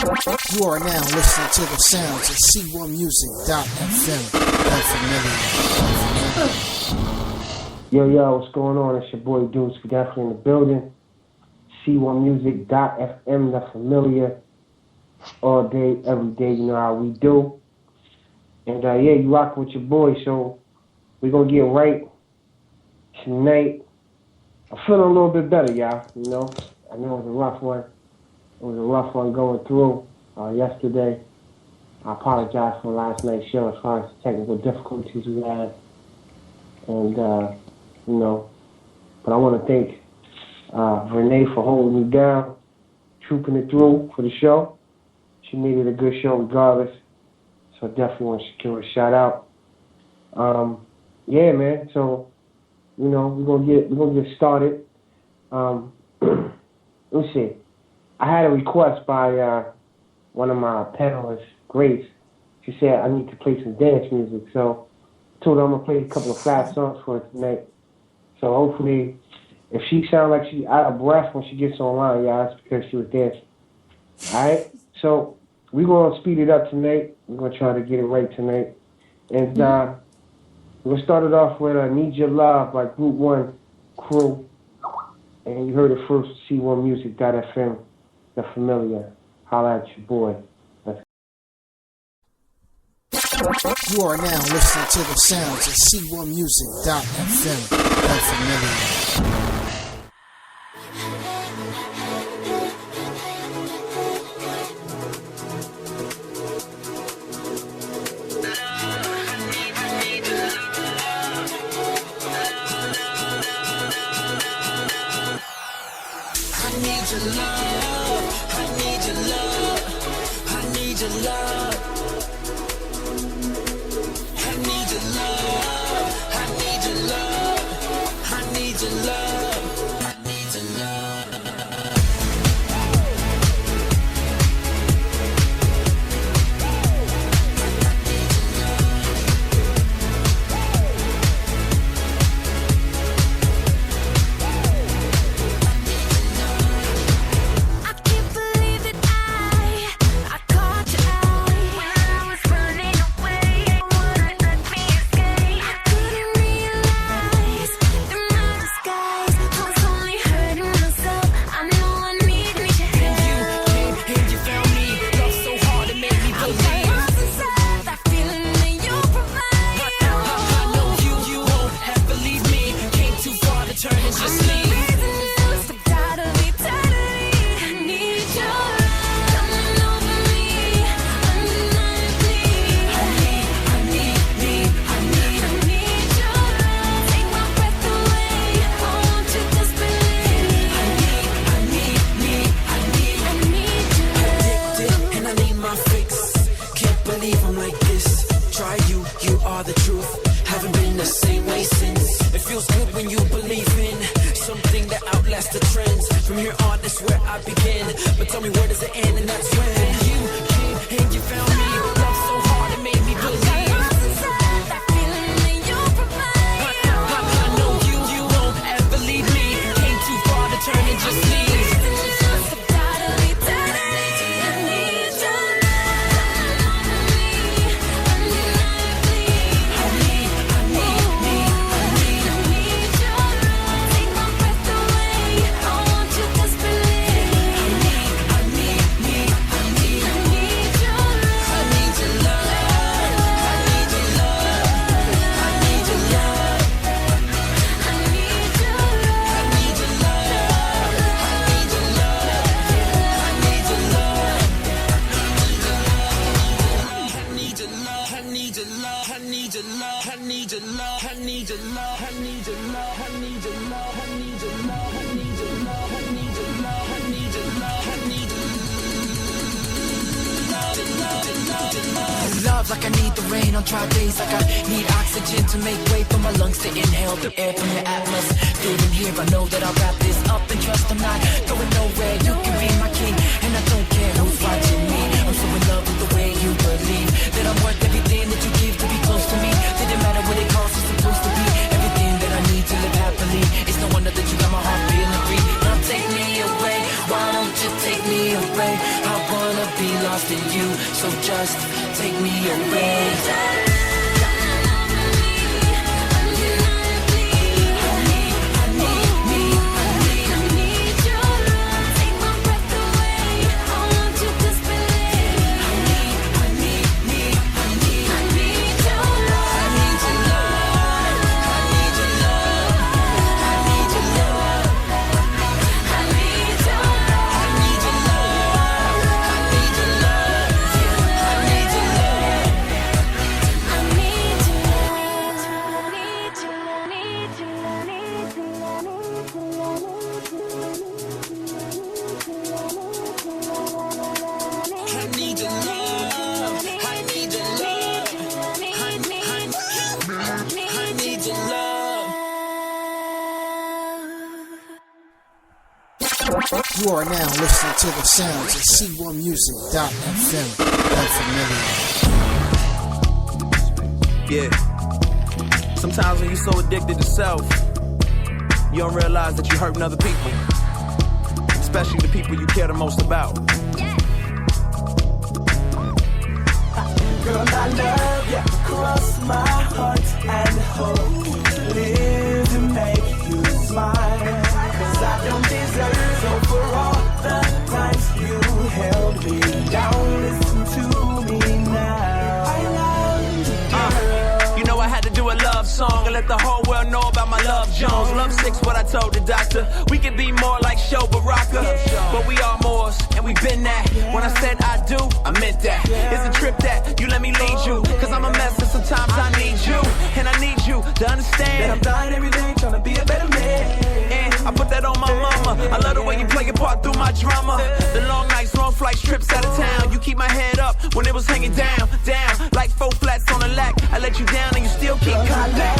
You are now listening to the sounds of C1music.fm. Yo, what's going on? It's your boy Deuce, definitely in the building. C1music.fm, the familiar. All day, every day, you know how we do. And you rock with your boy, so we're going to get right tonight. I'm feeling a little bit better, y'all, you know. I know it was a rough one. It was a rough one going through yesterday. I apologize for last night's show as far as technical difficulties we had. And, but I want to thank Renee for holding me down, trooping it through for the show. She made it a good show regardless. So I definitely want to give her a shout out. Man. So, we're gonna get started. Let me see. I had a request by one of my panelists, Grace. She said I need to play some dance music. So I told her I'm gonna play a couple of fast songs for her tonight. So hopefully, if she sounds like she's out of breath when she gets online, it's because she was dancing. All right. So we're gonna speed it up tonight. We're gonna try to get it right tonight. And we're gonna start it off with "Need Your Love" by Group One Crew. And you heard it first, C1music.fm, the familiar. Holla at your boy. You are now listening to the sounds of C1music.fm, the familiar. Like I need the rain on dry days, like I need oxygen to make way for my lungs to inhale the air from the atmosphere. In here, I know that I'll wrap this up and trust I'm not going nowhere. You can be my king, and I don't care who's watching me. I'm so in love with the way you believe that I'm worth everything that you give to be close to me. Didn't matter what it costs, it's supposed to be everything that I need to live happily. It's no wonder that you got my heart feeling free. Now take me away, why don't you take me away? I wanna be lost in you, so just take me away. You are now listening to the sounds of C1Music.fm. Unfamiliar. Yeah. Sometimes when you're so addicted to self, you don't realize that you're hurting other people, especially the people you care the most about. Girl, I love you, cross my heart and hope to live to make you smile. Cause I don't deserve so for all the times you held me down. Listen to me now. I love you, girl. You know I had to do a love song and let the whole world know about my love Jones. Love sick's what I told the doctor. We could be more like Show Baraka, but we are more, and we been that. When I said I do, I meant that. It's a trip that you let me lead you, cause I'm a mess and sometimes I need you, and I need you to understand that I'm dying every day trying to be a better man. And I put that on my mama. I love the way you play your part through my drama. The long nights, long flights, trips out of town. You keep my head up when it was hanging down, down like 4 flats on a lack. I let you down and you still keep coming back.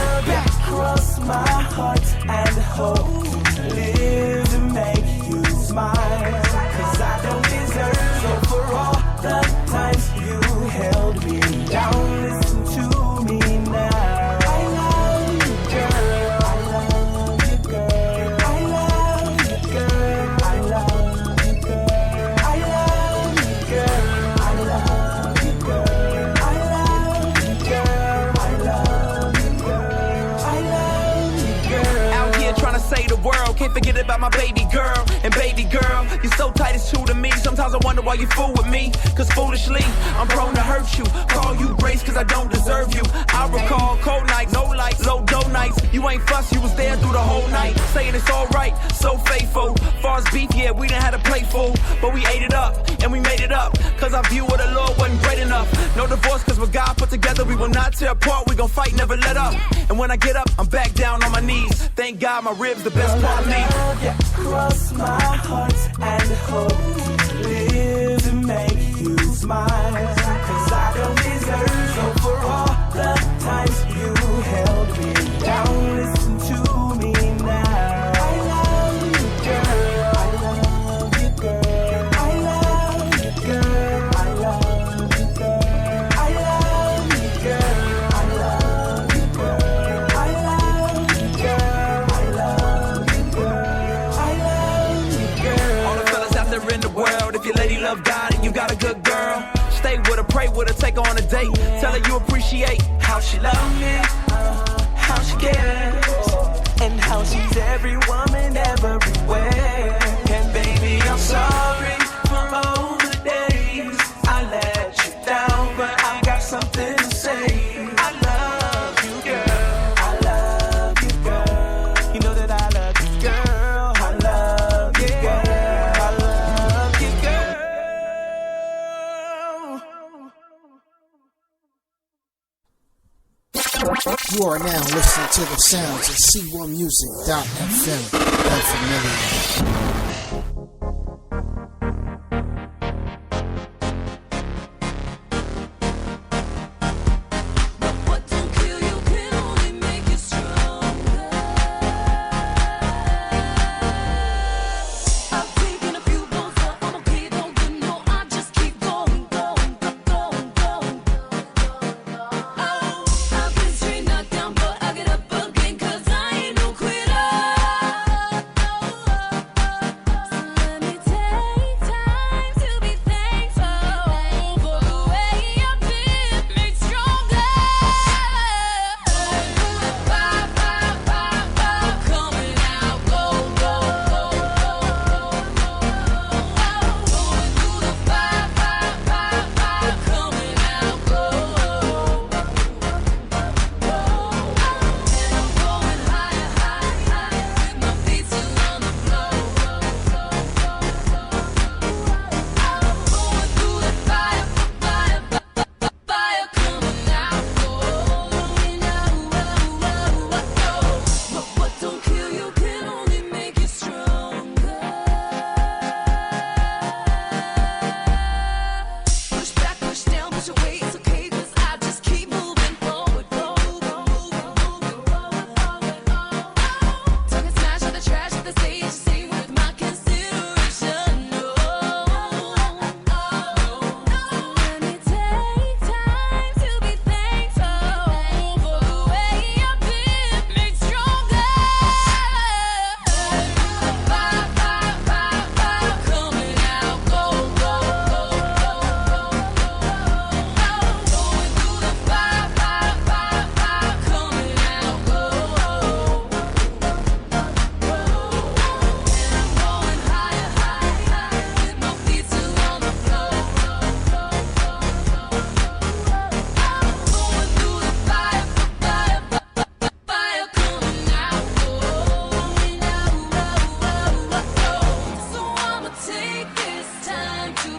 Cross my heart and hope to live to make you smile. Cause I don't deserve so for all the times you held me down. Listen to me now. I love you, girl. I love you, girl. I love you, girl. I love you, girl. I love you, girl. I love you, girl. I love you, girl. I love you, girl. I love you, girl. Out here trying to save the world, can't forget about my baby girl. And baby girl, you're so tight as two to me. Sometimes I wonder why you fool with me, cause foolishly I'm prone to hurt you. Call you grace cause I don't deserve you. I recall cold nights, no lights, low dough nights. You ain't fuss, you was there through the whole night, saying it's alright, so faithful. Far as beef, yeah, we done had a plate full, but we ate it up, and we made it up, cause our view of the Lord wasn't great enough. No divorce cause what God put together, we will not tear apart. We gon' fight, never let up. And when I get up, I'm back down on my knees. Thank God my ribs the best part of me. Cross my heart and hope to live to make you smile. Cause I don't deserve so for all the times you held me down. Listen to me now. I love you, girl. I love you, girl. I love you, girl. I love you, girl. I love you, girl. I love you, girl. I love you, girl. I love you, girl. I love you, girl. All the fellas out there in the world, if your lady love God and you got a good girl, stay with her, pray with her, take her on a date. Tell her you appreciate how she love me, how she cares, and how she's every woman everywhere. And baby, I'm sorry for all the days I let you down, but I got something to say. I love you, girl. I love you, girl. You know that I love you, girl. I love you, girl. I love you, girl. You are now listening to the sounds of C1Music.fm. Unfamiliar.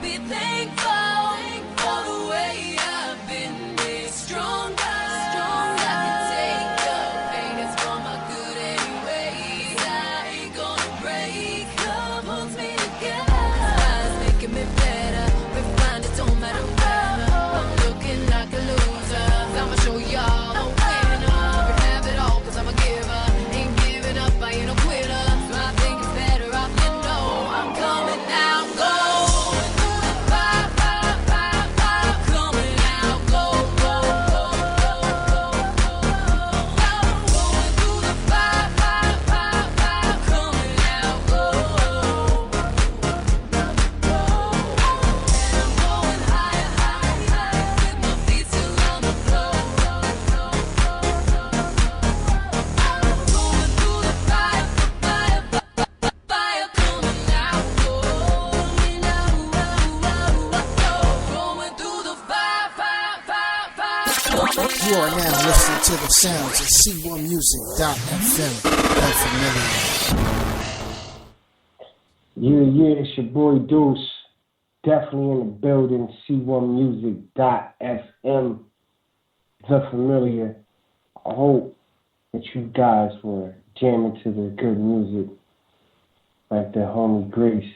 be thankful for the way I've been made stronger. I can take the pain, it's for my good anyways. I ain't gonna break, love holds me together. Inspire's making me better, refined, it don't matter whether I'm looking like a loser. I'ma show y'all I'm a winner. You can have it all, cause I'm a giver. Ain't giving up, I ain't no quitter. So I think it's better off, you know. I'm coming out, going through the fire. Coming out, go. Going through the fire. Coming out, go. And I'm going higher, with my feet still on the floor. Going through the fire, coming out, going out, going through the fire. You are now listening to the sounds of C1music.fm. Unfamiliar. Yeah, it's your boy Deuce. Definitely in the building, C1music.fm. The Familiar. I hope that you guys were jamming to the good music like the homie Grace.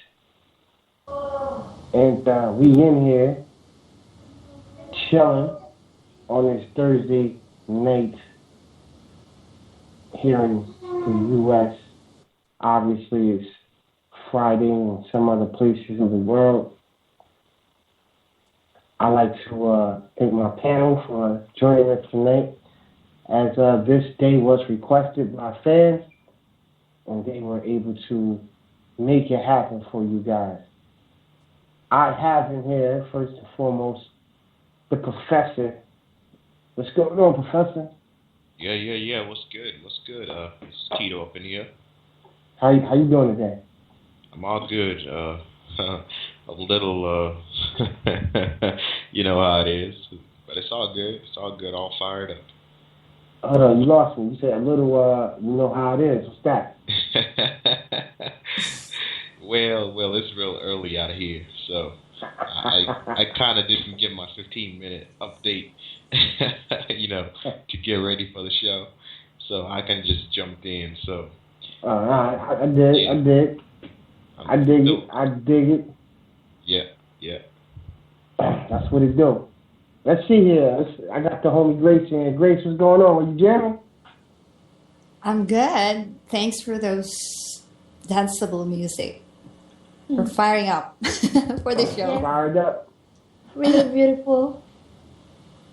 And we in here chilling on this Thursday night here in the U.S. Obviously, it's Friday in some other places in the world. I'd like to thank my panel for joining us tonight, as this day was requested by fans, and they were able to make it happen for you guys. I have in here, first and foremost, the professor. What's going on, Professor? Yeah. What's good? It's Tito up in here. How you doing today? I'm all good. A little, you know how it is, but it's all good. All fired up. Hold on, you lost me. You said a little, you know how it is. What's that? Well, it's real early out here, so I kind of didn't give my 15-minute update, you know, to get ready for the show. So I can just jump in. So. I dig it. Yeah. That's what it do. Let's see here. I got the homie Grace in here. Grace, what's going on? Are you jamming? I'm good. Thanks for those danceable music. We're firing up for the show. Fired up. Really beautiful.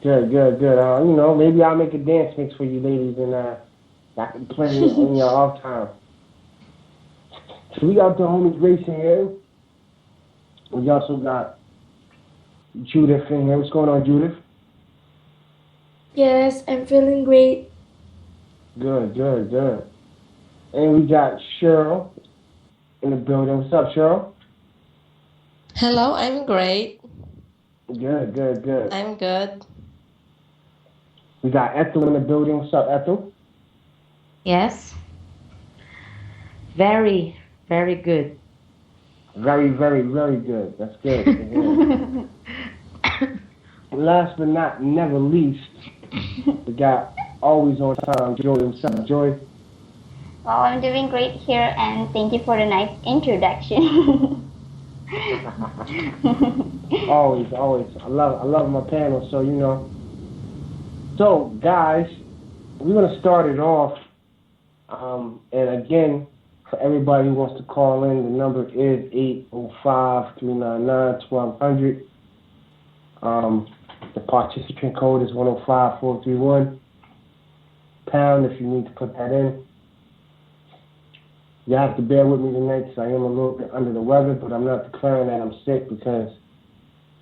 Good. You know, maybe I'll make a dance mix for you ladies, and I can play it on your off time. So we got the homie Grace in here. We also got Judith in here. What's going on, Judith? Yes, I'm feeling great. Good. And we got Cheryl in the building. What's up, Cheryl? Hello, I'm great. Good. I'm good. We got Ethel in the building. What's up, Ethel? Yes. Very, very good. Very, very, very good. That's good. Last but not never least, we got always on time, Joy. What's up, Joy? Well, I'm doing great here, and thank you for the nice introduction. Always. I love my panel, so you know. So, guys, we're gonna start it off. And again, for everybody who wants to call in, the number is 805-399-1200. The participant code is 105431 pound if you need to put that in. You have to bear with me tonight because I am a little bit under the weather, but I'm not declaring that I'm sick because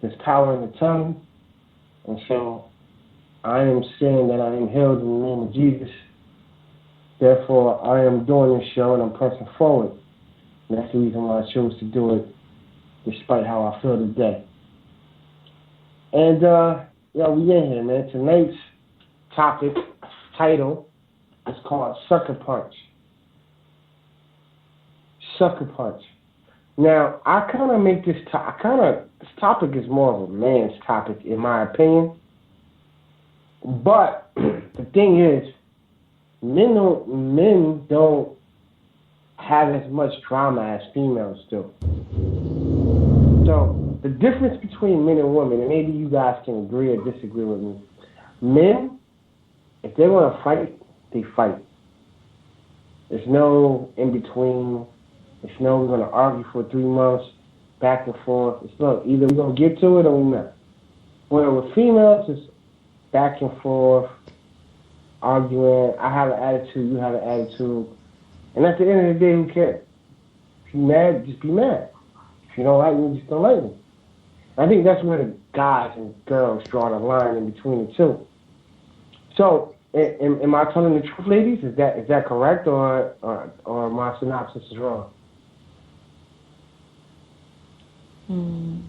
there's power in the tongue. And so I am saying that I am healed in the name of Jesus. Therefore, I am doing this show and I'm pressing forward. And that's the reason why I chose to do it, despite how I feel today. And, we in here, man. Tonight's topic, title, is called Sucker Punch. Sucker Punch. Now, I kind of make this. This topic is more of a man's topic, in my opinion. But the thing is, men don't have as much drama as females do. So the difference between men and women, and maybe you guys can agree or disagree with me. Men, if they want to fight, they fight. There's no in between. There's no we're going to argue for 3 months, back and forth. It's no, either we're going to get to it or we're not. Where with females, it's back and forth, arguing. I have an attitude, you have an attitude. And at the end of the day, who cares? If you're mad, just be mad. If you don't like me, just don't like me. I think that's where the guys and girls draw the line in between the two. So, am I telling the truth, ladies? Is that correct, or my synopsis is wrong? Mm.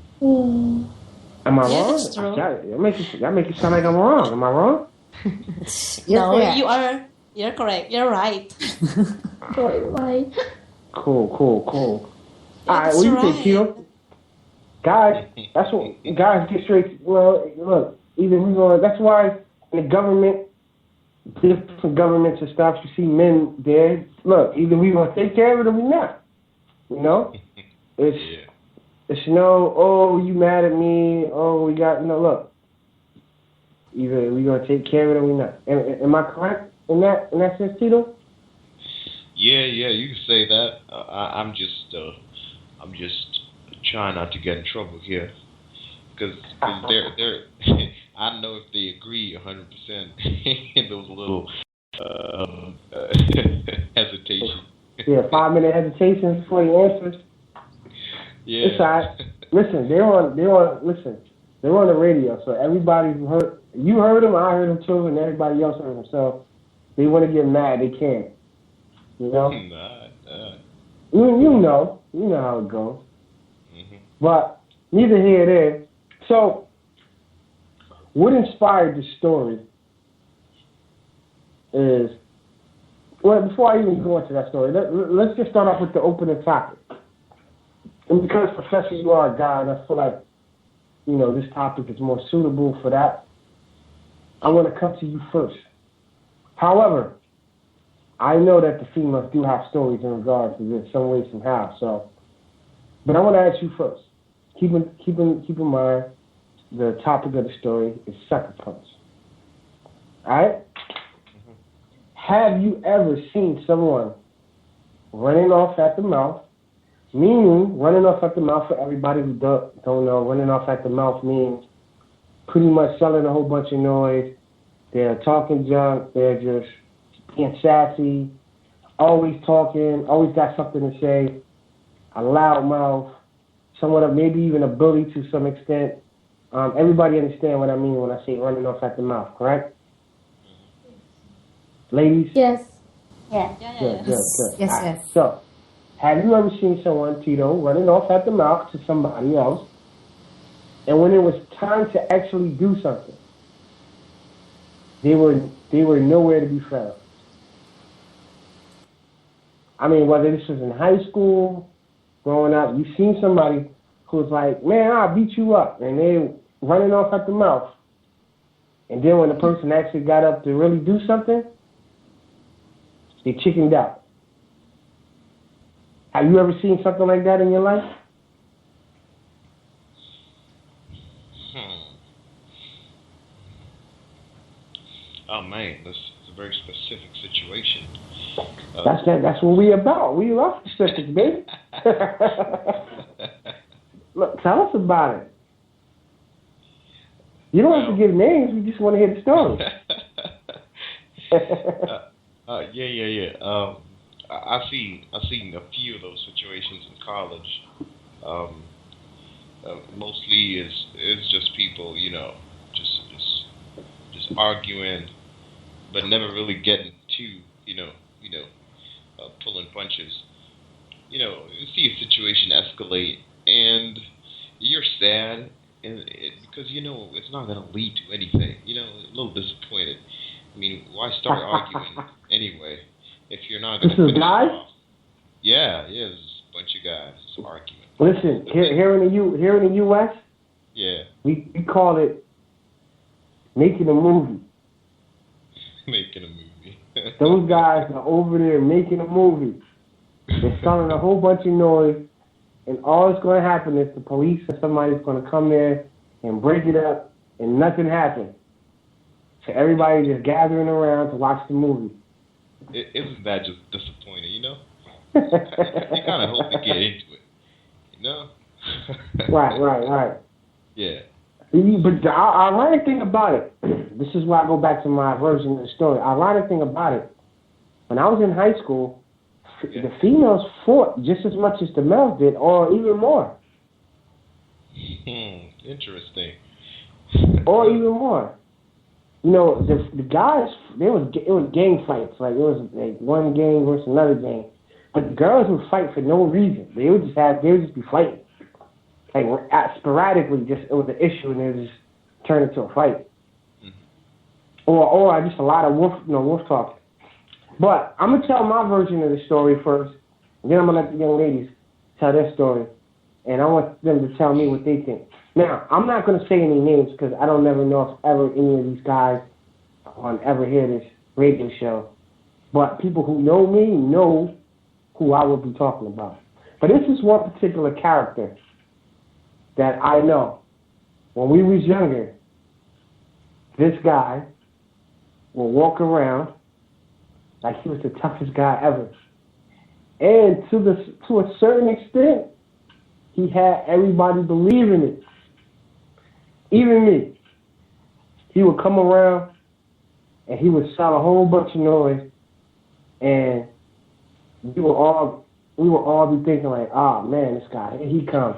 Am I Yeah, wrong? that's true. That make it sound like I'm wrong. Am I wrong? No, Yeah. you're correct. You're right. Why? Cool. All right, That's what do you right. think, Tito? Guys, that's what guys get straight. Well, look, either we going. That's why in the government, different governments and stuff, you see men there. Look, either we gonna take care of it or we not. You know, it's no. Oh, you mad at me? Oh, we got look. Either we gonna take care of it or we not. Am I correct in that sense, Tito? Yeah, you can say that. I'm just trying not to get in trouble here, because they're I know if they agree 100%, there was a little hesitation. Yeah, 5-minute hesitation before you answer. Yeah. It's all right. Listen, they're on the radio, so everybody heard. You heard them, I heard them too, and everybody else heard them. So they want to get mad, they can't. You know. You know how it goes. Mm-hmm. But neither here nor there. So, what inspired the story is, well, before I even go into that story, let's just start off with the opening topic. And because, Professor, you are a guy, and I feel like, this topic is more suitable for that, I want to come to you first. However, I know that the females do have stories in regards to this, some way, somehow. So, but I want to ask you first. Keep in mind, the topic of the story is sucker punch. All right? Mm-hmm. Have you ever seen someone running off at the mouth? Meaning, running off at the mouth, for everybody who don't know, running off at the mouth means pretty much selling a whole bunch of noise. They're talking junk. They're just being sassy, always talking, always got something to say, a loud mouth, somewhat of maybe even a bully to some extent. Everybody understand what I mean when I say running off at the mouth, correct? Ladies? Yes. Yeah. Good. Yes. Right. So, have you ever seen someone, Tito, running off at the mouth to somebody else, and when it was time to actually do something, they were nowhere to be found? I mean, whether this was in high school, growing up, you've seen somebody who's like, man, I'll beat you up, and they running off at the mouth. And then when the person actually got up to really do something, they chickened out. Have you ever seen something like that in your life? Oh man, this is a very specific situation. That's what we about. We love specifics, baby. Look, tell us about it. You don't have to give names. We just want to hear the story. Yeah. I've seen a few of those situations in college. Mostly it's just people, just arguing, but never really getting to, pulling punches. You see a situation escalate, and you're sad, because it's not going to lead to anything. A little disappointed. I mean, why start arguing anyway if you're not going to finish it off? Yeah, there's a bunch of guys arguing. Listen, here in the U.S., yeah, we call it making a movie. Making a movie. Those guys are over there making a movie. They're selling a whole bunch of noise, and all that's going to happen is the police or somebody's going to come there and break it up, and nothing happens. So everybody just gathering around to watch the movie. Isn't that just disappointing, you know? You kind of hope to get into it, you know? Right. Yeah. But the ironic thing about it, this is why I go back to my version of the story. Ironic thing about it, when I was in high school, the females fought just as much as the males did, or even more. Interesting. Or even more. You know, the guys, it was gang fights. Like, it was like one gang versus another gang. But the girls would fight for no reason. They would just be fighting. Like, sporadically, it was an issue, and it would just turn into a fight. Mm-hmm. Or just a lot of wolf talk. But I'm going to tell my version of the story first, and then I'm going to let the young ladies tell their story. And I want them to tell me what they think. Now, I'm not going to say any names because I don't never know if ever any of these guys ever hear this radio show. But people who know me know who I will be talking about. But this is one particular character that I know. When we was younger, this guy will walk around like he was the toughest guy ever. And to a certain extent, he had everybody believing it. Even me. He would come around and he would sell a whole bunch of noise, and we would all be thinking like, oh man, this guy, here he comes.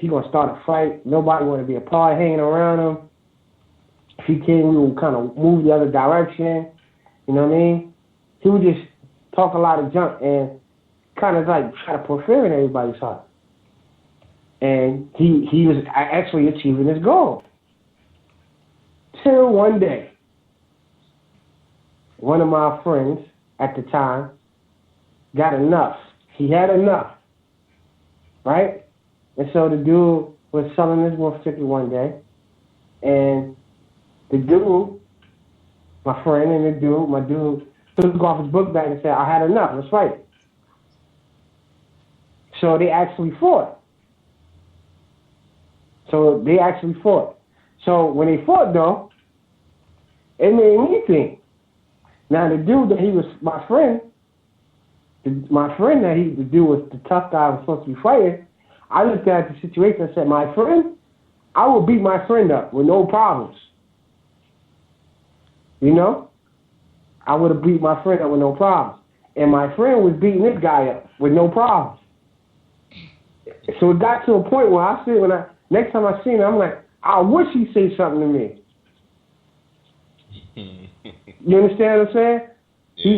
He gonna start a fight. Nobody want to be a part hanging around him. If he came, we would kind of move the other direction. You know what I mean? He would just talk a lot of junk and kind of like try to put fear in everybody's heart. And he was actually achieving his goal. Till one day, one of my friends at the time got enough. He had enough, right? And so the dude was selling his wolf ticket one day, and the dude, my friend and my dude took off his book bag and said, I had enough, let's fight. So they actually fought. So when they fought, though, it made me think. Now, the dude that he was my friend, the dude was the tough guy I was supposed to be fighting. I looked at the situation and said, my friend, I will beat my friend up with no problems. You know? I would have beat my friend up with no problems. And my friend was beating this guy up with no problems. So it got to a point where next time I seen him, I'm like, I wish he'd say something to me. You understand what I'm saying?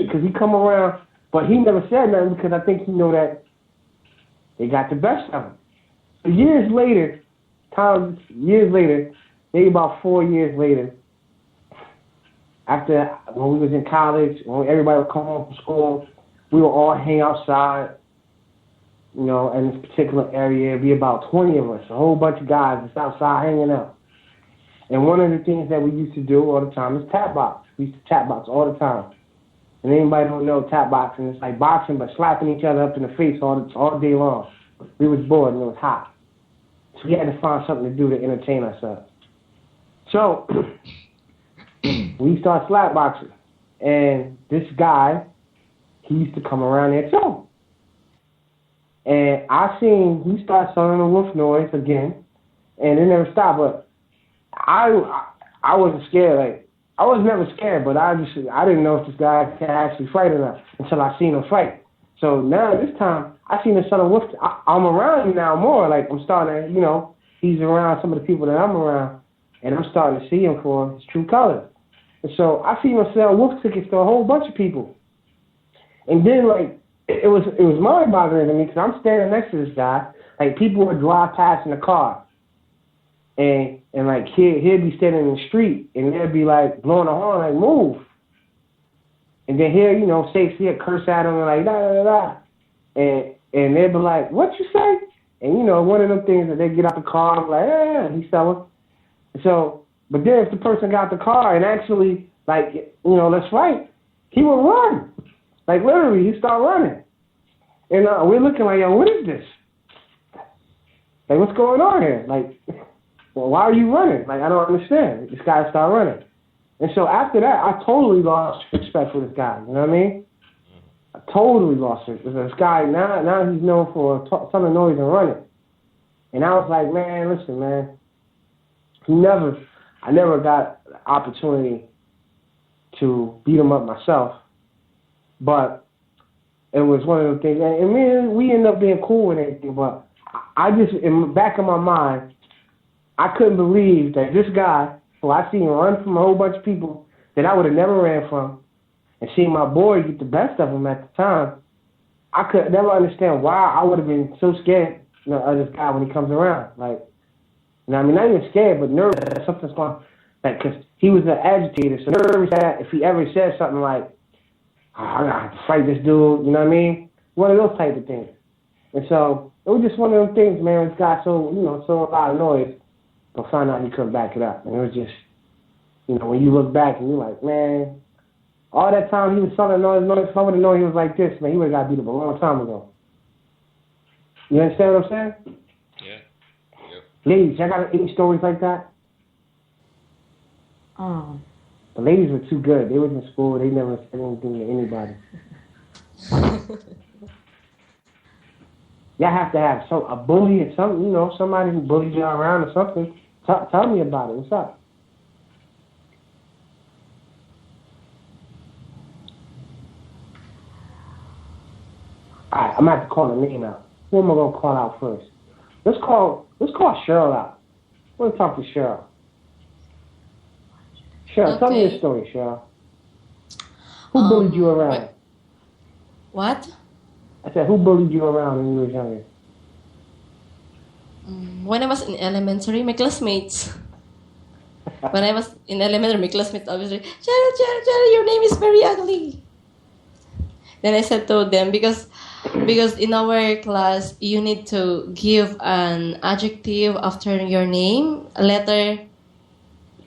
Because he come around, but he never said nothing because I think he know that they got the best of him. So years later, maybe about 4 years later, after when we was in college, when everybody would come home from school, we would all hang outside. You know, in this particular area, it'd be about 20 of us, a whole bunch of guys that's outside hanging out. And one of the things that we used to do all the time is tap box. We used to tap box all the time. And anybody don't know tap boxing, it's like boxing but slapping each other up in the face all day long. We was bored and it was hot. So we had to find something to do to entertain ourselves. So we started slap boxing. And this guy, he used to come around there too. And I seen he started selling the wolf noise again, and it never stopped. But I wasn't scared. Like, I was never scared, but I didn't know if this guy can actually fight or not until I seen him fight. So now this time I seen him selling wolf. I'm around him now more. Like, I'm starting to, he's around some of the people that I'm around, and I'm starting to see him for his true colors. And so I seen him sell wolf tickets to a whole bunch of people. And then it was mind-boggling to me because I'm standing next to this guy. Like, people would drive past in the car, and like he'd be standing in the street, and they'd be like blowing a horn, like move. And then he'd curse at him and like da da da da, and they'd be like, what you say? And, one of them things that they get out the car, I'm like, he's selling. So, but then if the person got the car and actually, let's fight, he would run. Like, literally, he start running. And we're looking like, yo, what is this? Like, what's going on here? Like, well, why are you running? Like, I don't understand. This guy started running. And so after that, I totally lost respect for this guy. You know what I mean? I totally lost it. This guy, now he's known for ton of noise and running. And I was like, man, listen, man. I never got the opportunity to beat him up myself. But it was one of the things. And we ended up being cool and everything. But I just, in the back of my mind, I couldn't believe that this guy, who I seen run from a whole bunch of people that I would have never ran from, and seeing my boy get the best of him at the time, I could never understand why I would have been so scared of this guy when he comes around. Like, not even scared, but nervous that something's going on. Like, because he was an agitator, so nervous that if he ever said something like, I got to fight this dude, you know what I mean? One of those type of things. And so it was just one of them things, man. This guy so a lot of noise, but found out he couldn't back it up. And it was just, when you look back and you're like, man, all that time he was selling noise. If I would have known he was like this, man, he would have got beat up a long time ago. You understand what I'm saying? Yeah. Yep. Ladies, y'all got any stories like that? The ladies were too good. They was in school. They never said anything to anybody. Y'all have to have a bully or something, somebody who bullied you around or something. Tell me about it. What's up? All right, I'm going to have to call a name out. Who am I going to call out first? Let's call Cheryl out. I want to talk to Cheryl. Cheryl, tell me your story, Cheryl. Who bullied you around? What? I said, who bullied you around when you were younger? When I was in elementary, my classmates. When I was in elementary, my classmates obviously, Cheryl, your name is very ugly. Then I said to them, because in our class, you need to give an adjective after your name, a letter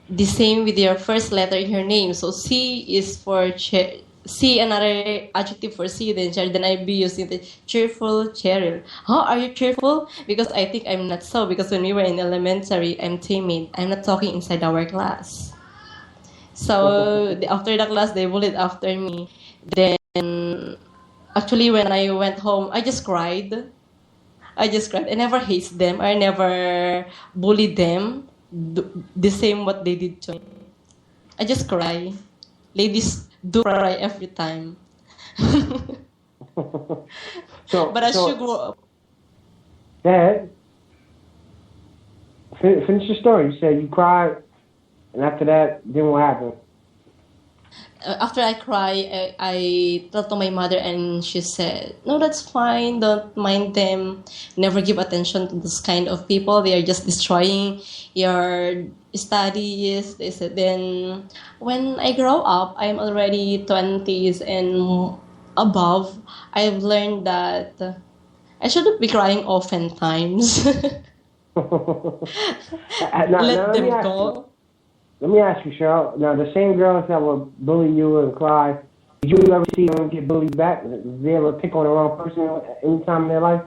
the same with your first letter in your name. So C is for C, another adjective for C, then I be using the cheerful, Cheryl. How are you cheerful? Because I think I'm not so. Because when we were in elementary, I'm timid. I'm not talking inside our class. So after the class, they bullied after me. Then actually, when I went home, I just cried. I never hate them. I never bullied them. The same what they did to me. I just cry. Ladies do cry every time. But as you grow up. Dad, finish your story. You said you cried, and after that, then what happened? After I cry, I talked to my mother, and she said, "No, that's fine. Don't mind them. Never give attention to this kind of people. They are just destroying your studies." They said. Then, when I grow up, I'm already 20s and above. I've learned that I shouldn't be crying oftentimes. Let them go. Let me ask you, Cheryl. Now, the same girls that will bully you and cry, did you ever see them get bullied back? Did they ever pick on the wrong person any time in their life?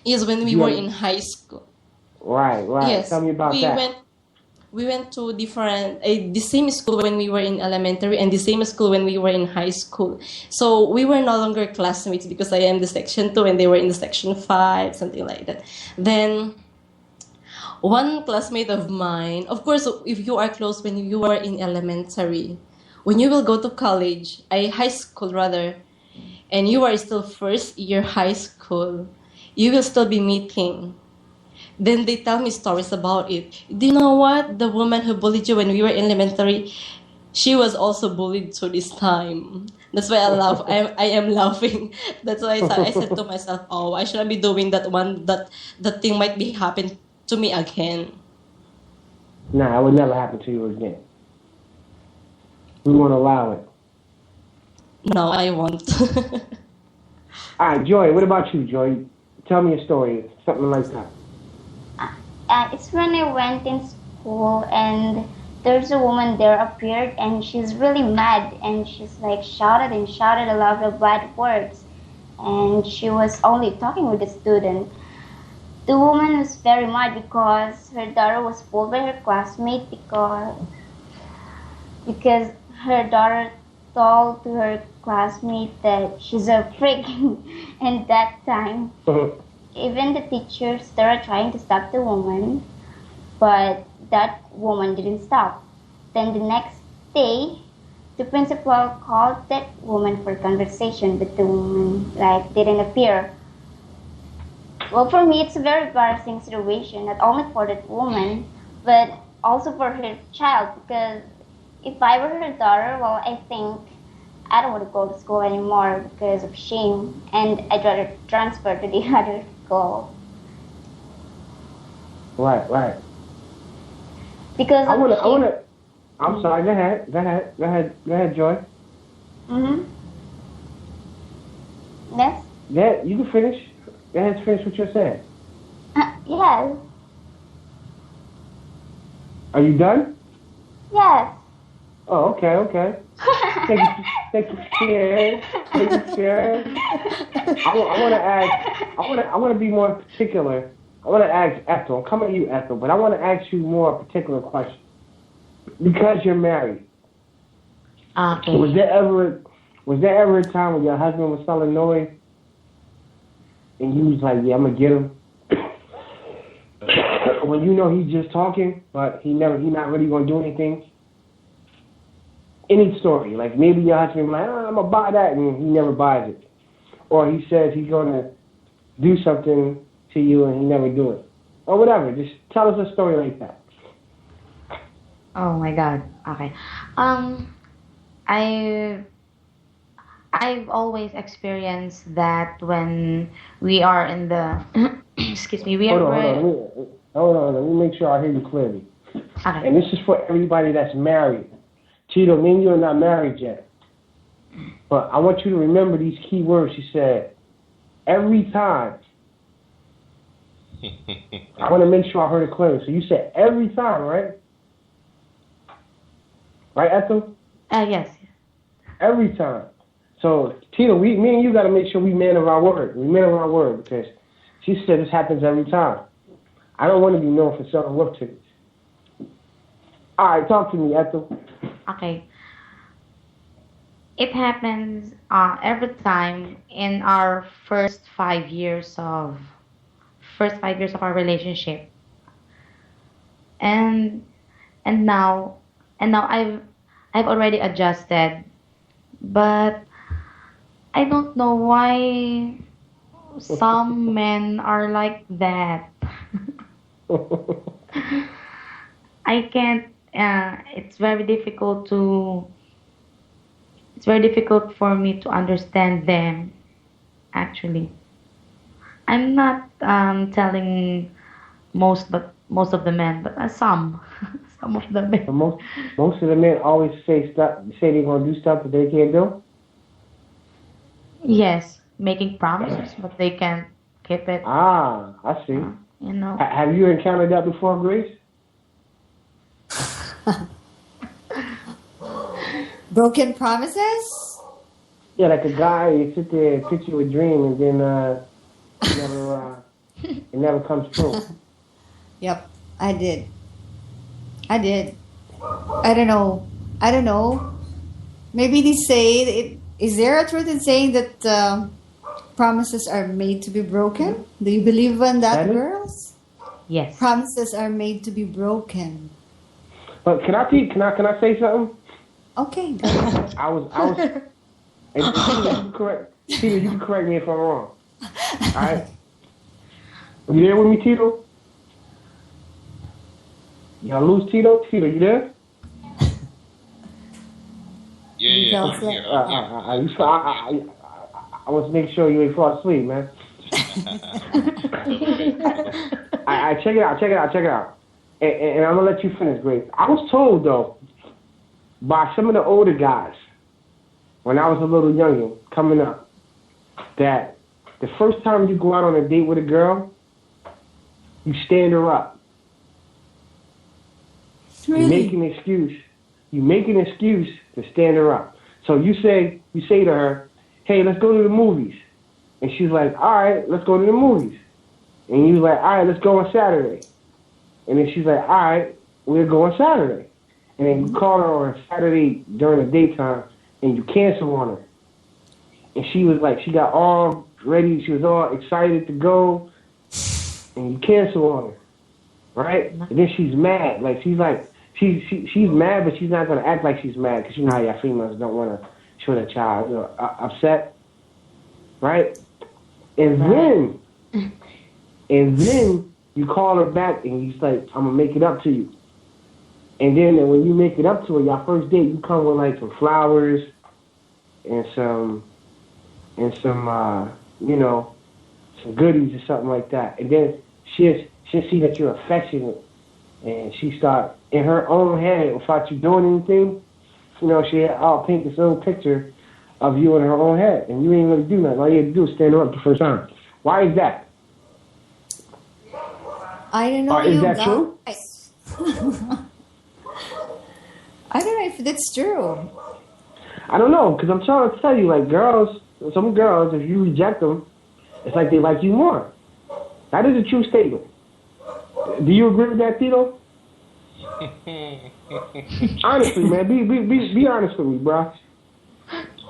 Yes, when we were in high school. Right. Yes. Tell me about that. We went to the same school when we were in elementary and the same school when we were in high school. So we were no longer classmates because I am the section 2 and they were in the section 5, something like that. Then one classmate of mine, of course, if you are close when you were in elementary, when you will go to college, high school rather, and you are still first year high school, you will still be meeting. Then they tell me stories about it. Do you know what? The woman who bullied you when we were in elementary, she was also bullied to this time. That's why I laugh. I am laughing. That's why I said to myself, oh, I shouldn't be doing that one. That thing might be happen to me again. Nah, it would never happen to you again. We won't allow it. No, I won't. All right, Joy, what about you, Joy? Tell me a story, something like that. It's when I went in school and there's a woman there appeared and she's really mad and she's like shouted and shouted a lot of bad words and she was only talking with the student. The woman was very mad because her daughter was pulled by her classmate because her daughter told to her classmate that she's a freak. And that time, even the teachers started trying to stop the woman, but that woman didn't stop. Then the next day, the principal called that woman for conversation, but the woman didn't appear. Well, for me, it's a very embarrassing situation, not only for that woman, but also for her child, because if I were her daughter, well, I think I don't want to go to school anymore because of shame, and I'd rather transfer to the other school. Right. Because I'm sorry. Go ahead, Joy. Yes. Yeah, you can finish. Go ahead, finish what you're saying. Yes. Are you done? Yes. Oh, okay. Take a chair. I want to be more particular. I want to ask Ethel. I'm coming to you, Ethel, but I want to ask you more particular question. Because you're married. Okay. Was there ever a time when your husband was selling noise and you was like, yeah, I'm gonna get him? When you know he's just talking, but he's not really gonna do anything. Any story, like maybe your husband like, I'm gonna buy that, and he never buys it, or he says he's gonna do something to you and he never do it, or whatever. Just tell us a story like that. Oh my God. Okay. I've always experienced that when we are in the excuse me, Hold on. Let me make sure I hear you clearly. Okay. And this is for everybody that's married. Tito, me and you are not married yet. But I want you to remember these key words you said. Every time. I want to make sure I heard it clearly. So you said every time, right? Right, Ethel? Yes. Every time. So, Tito, me and you got to make sure we man of our word. We man of our word because she said this happens every time. I don't want to be known for selling whoop tickets. All right, talk to me, Ethel. Okay. It happens every time in our first 5 years of our relationship. And now I've already adjusted, but I don't know why some men are like that. I can't. It's very difficult for me to understand them. Actually, I'm not telling most of the men, but some of the men. Most of the men always say they're gonna do stuff that they can't do. Yes, making promises, but they can't keep it. Ah, I see. You know. Have you encountered that before, Grace? Broken promises? Yeah, like a guy, you sit there and pitch you a dream, and then it never comes true. Yep, I did. I don't know. Maybe they say is there a truth in saying that promises are made to be broken? Do you believe in that, girls? Yes. Promises are made to be broken. But can I say something? Okay, go ahead. I was. And Tito, you can correct me if I'm wrong. All right. You there with me, Tito? Y'all lose Tito? Tito, you there? Yeah. I want to make sure you ain't fall asleep, man. I check it out. And I'm gonna let you finish, Grace. I was told though by some of the older guys when I was a little younger coming up that the first time you go out on a date with a girl, you stand her up. Really? You make an excuse. You make an excuse to stand her up. So you say to her, hey, let's go to the movies. And she's like, all right, let's go to the movies. And you're like, all right, let's go on Saturday. And then she's like, all right, we'll go on Saturday. And then you call her on Saturday during the daytime and you cancel on her. And she was like, she got all ready, she was all excited to go, and you cancel on her. Right? And then she's mad. Like she's mad, but she's not gonna act like she's mad because you know how y'all females don't want to show their child upset, right? And then you call her back and he's like, "I'm gonna make it up to you." And then when you make it up to her, y'all first date, you come with like some flowers and some some goodies or something like that. And then she'll see that you're affectionate. And she start in her own head, without you doing anything, she'll paint this little picture of you in her own head, and you ain't really do nothing. All you had to do is stand her up the first time. Why is that? I don't know. Is that true? I don't know if that's true. I don't know, because I'm trying to tell you, like some girls, if you reject them, it's like they like you more. That is a true statement. Do you agree with that, Tito? Honestly, man, be honest with me, bro.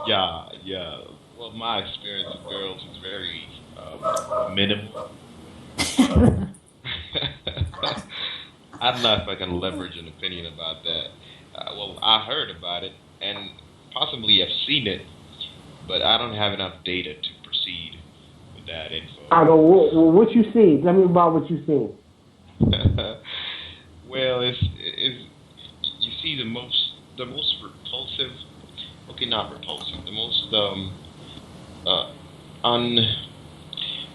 Yeah. Well, my experience with girls is very minimal. I don't know if I can leverage an opinion about that. Well, I heard about it, and possibly I've seen it, but I don't have enough data to proceed with that info. I don't know what you see. Tell me about what you see. Well, it's you see the most repulsive. Okay, not repulsive. The most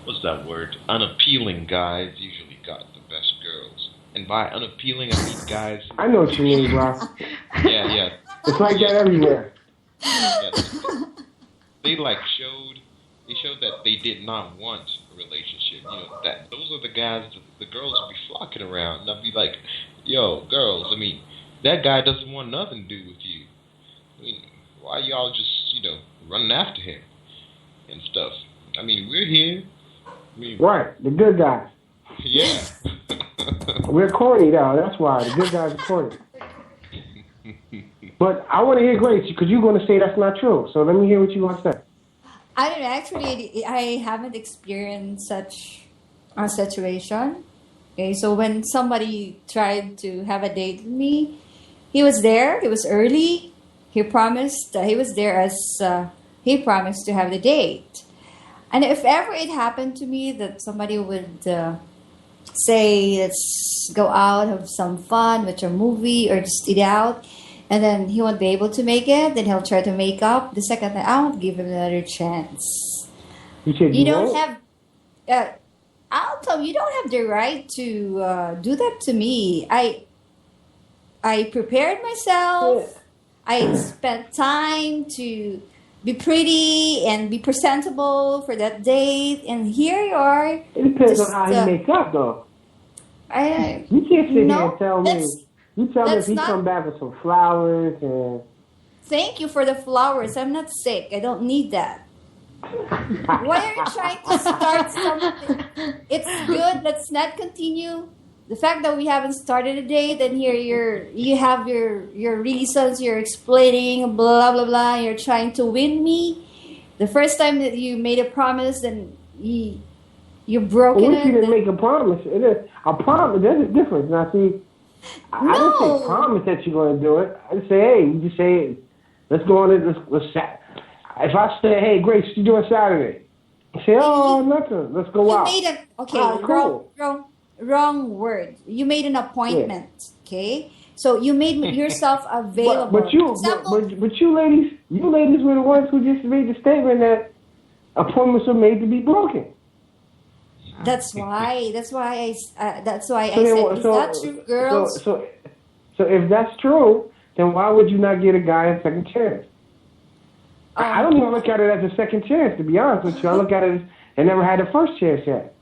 what's that word? Unappealing guys usually got the best girls. And by unappealing, I mean guys. I know what you mean, bro. Yeah. It's like that everywhere. Yeah. They showed that they did not want a relationship. That those are the guys the girls will be flocking around. And I'll be like, yo, girls, I mean, that guy doesn't want nothing to do with you. I mean, why y'all just, running after him and stuff? I mean, we're here. Right, the good guys. Yeah. We're corny now, that's why. The good guys are corny. But I want to hear Grace, because you're going to say that's not true. So let me hear what you want to say. I don't know. Actually, I haven't experienced such a situation. Okay, so when somebody tried to have a date with me, he was there. He was early. He promised he was there as he promised to have the date. And if ever it happened to me that somebody would say, let's go out, have some fun, watch a movie, or just eat out, and then he won't be able to make it, then he'll try to make up. The second time, I won't give him another chance. You don't have... I'll tell you, you don't have the right to do that to me. I prepared myself. I spent time to be pretty and be presentable for that date. And here you are. It depends on how he makes up, though. You can't sit here and tell me. You tell me if he come back with some flowers and... Thank you for the flowers. I'm not sick. I don't need that. Why are you trying to start something? It's good. Let's not continue. The fact that we haven't started a date and here you have your reasons, you're explaining, blah, blah, blah. You're trying to win me. The first time that you made a promise, then you broke it. Well, you didn't make a promise. A promise, there's a difference. Now, see, I didn't say promise that you're going to do it. I just say, hey, you just say, let's go on it. Let's if I say, hey, Grace, what you doing Saturday? You say, oh, nothing. Let's go out. Wrong word. You made an appointment, okay? So you made yourself available. But you ladies were the ones who just made the statement that appointments are made to be broken. That's why I said, is that true, girls? So if that's true, then why would you not get a guy a second chance? I don't even look at it as a second chance, to be honest with you. I look at it and never had the first chance yet.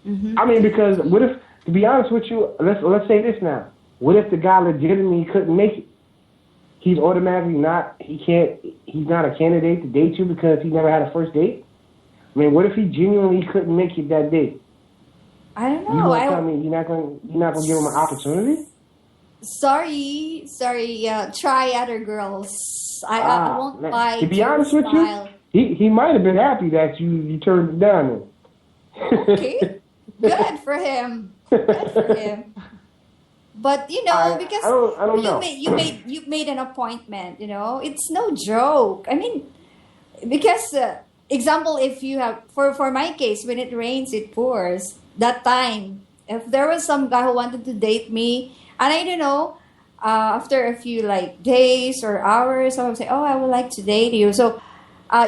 Mm-hmm. I mean, because what if, to be honest with you, let's say this now. What if the guy legitimately couldn't make it? He's automatically he's not a candidate to date you because he never had a first date? I mean, what if he genuinely couldn't make it that day? I don't know. You gonna tell me you're not gonna give him an opportunity? Sorry. Try other girls. I won't lie. To be honest with you, he might have been happy that you turned it down. Okay, good for him. Good for him. But because I don't know. you made an appointment. It's no joke. I mean, because example, if you have for my case, when it rains, it pours. That time, if there was some guy who wanted to date me, and I don't know, after a few days or hours, I would say, "Oh, I would like to date you." So,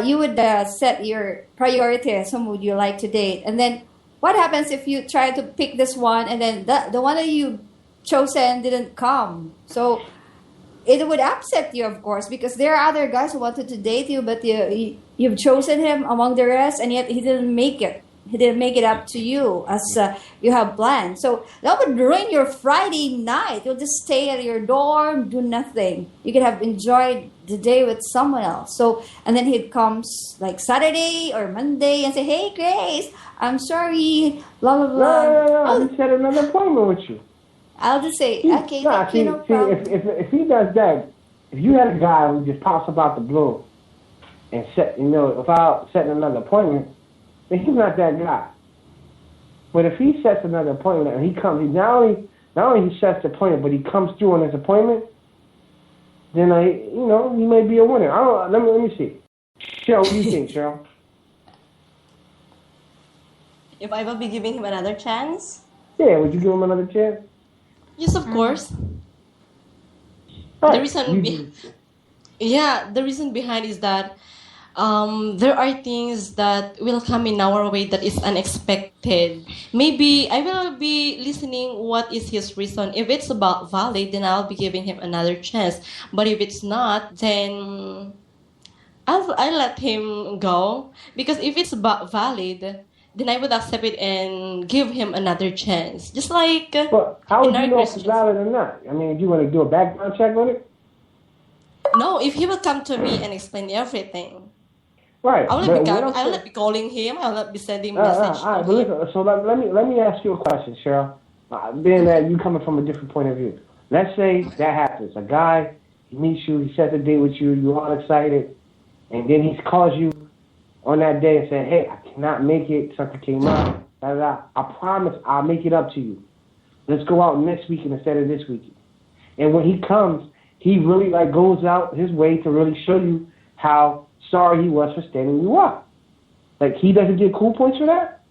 you would set your priorities. Whom would you like to date? And then, what happens if you try to pick this one, and then the one that you chosen didn't come? So, it would upset you, of course, because there are other guys who wanted to date you, but you've chosen him among the rest, and yet he didn't make it. He didn't make it up to you as you have planned. So that would ruin your Friday night. You'll just stay at your dorm, do nothing. You could have enjoyed the day with someone else. So, and then he comes Saturday or Monday and say, "Hey, Grace, I'm sorry, blah, blah, blah." No, he set another appointment with you. I'll just say, "Okay, thank you, no problem." If he does that, if you had a guy who just pops up out the blue and without setting another appointment, then he's not that guy. But if he sets another appointment and he comes, not only he sets the appointment, but he comes through on his appointment, then he may be a winner. Let me see. Cheryl, what do you think, Cheryl? If I will be giving him another chance? Yeah, would you give him another chance? Yes, of course. Right. The reason behind is that there are things that will come in our way that is unexpected. Maybe I will be listening what is his reason. If it's about valid, then I'll be giving him another chance. But if it's not, then I'll let him go. Because if it's about valid, then I would accept it and give him another chance. Just like But how would you know if it's valid or not? I mean, if you want to do a background check on it? No, if he will come to me and explain everything. Right. I will not be calling him. I will not be sending message. All right, but listen, so let me ask you a question, Cheryl. Being that you coming from a different point of view. Let's say that happens. A guy, he meets you, he sets a date with you, you're all excited, and then he calls you on that day and says, "Hey, I cannot make it, something came up, da, da, da. I promise I'll make it up to you. Let's go out next weekend instead of this weekend." And when he comes, he really goes out his way to really show you how sorry he was for standing you up. He doesn't get cool points for that?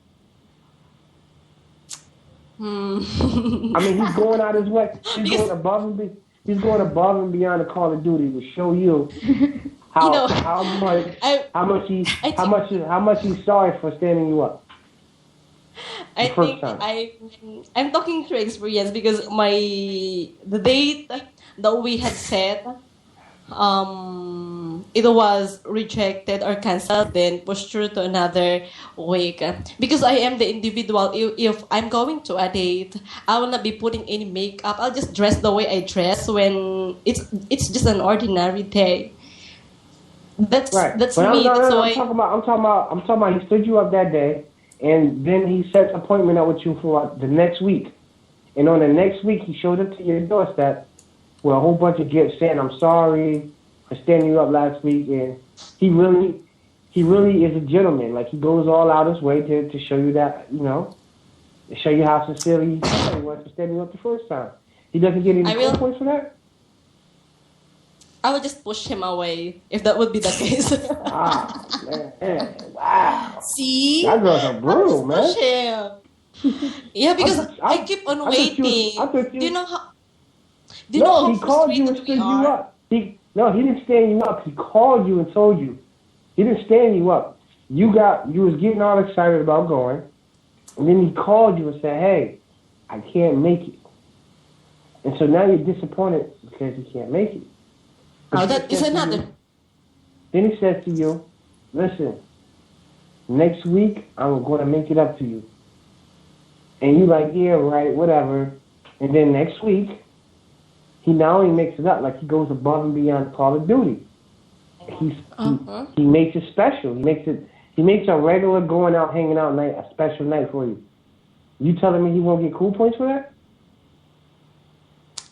I mean, he's going out his way. He's going above and beyond the Call of Duty to show you how much he's sorry for standing you up. I think I'm talking through experience because the date that we had set, it was rejected or cancelled, then pushed through to another week. Because I am the individual, if I'm going to a date, I will not be putting any makeup. I'll just dress the way I dress when it's just an ordinary day. That's right. That's but me. I'm talking about he stood you up that day, and then he set an appointment up with you for the next week. And on the next week, he showed up to your doorstep with a whole bunch of gifts saying, "I'm sorry for standing you up last week." And he really is a gentleman. He goes all out his way to show you that, to show you how sincerely he was for standing you up the first time. He doesn't get any cool points for that? I will just push him away if that would be the case. Man. Wow. See? That girl's a brutal, man. Push him. Yeah, because I keep on waiting. Do you know how? He called you and stood you up. He didn't stand you up. He called you and told you. He didn't stand you up. You was getting all excited about going, and then he called you and said, "Hey, I can't make it." And so now you're disappointed because he can't make it. Oh, that is another. Then he says to you, "Listen, next week I'm going to make it up to you. And you like, yeah, right, whatever. And then next week, he not only makes it up, like he goes above and beyond Call of Duty. He makes it special. He makes a regular going out, hanging out night a special night for you. You telling me he won't get cool points for that?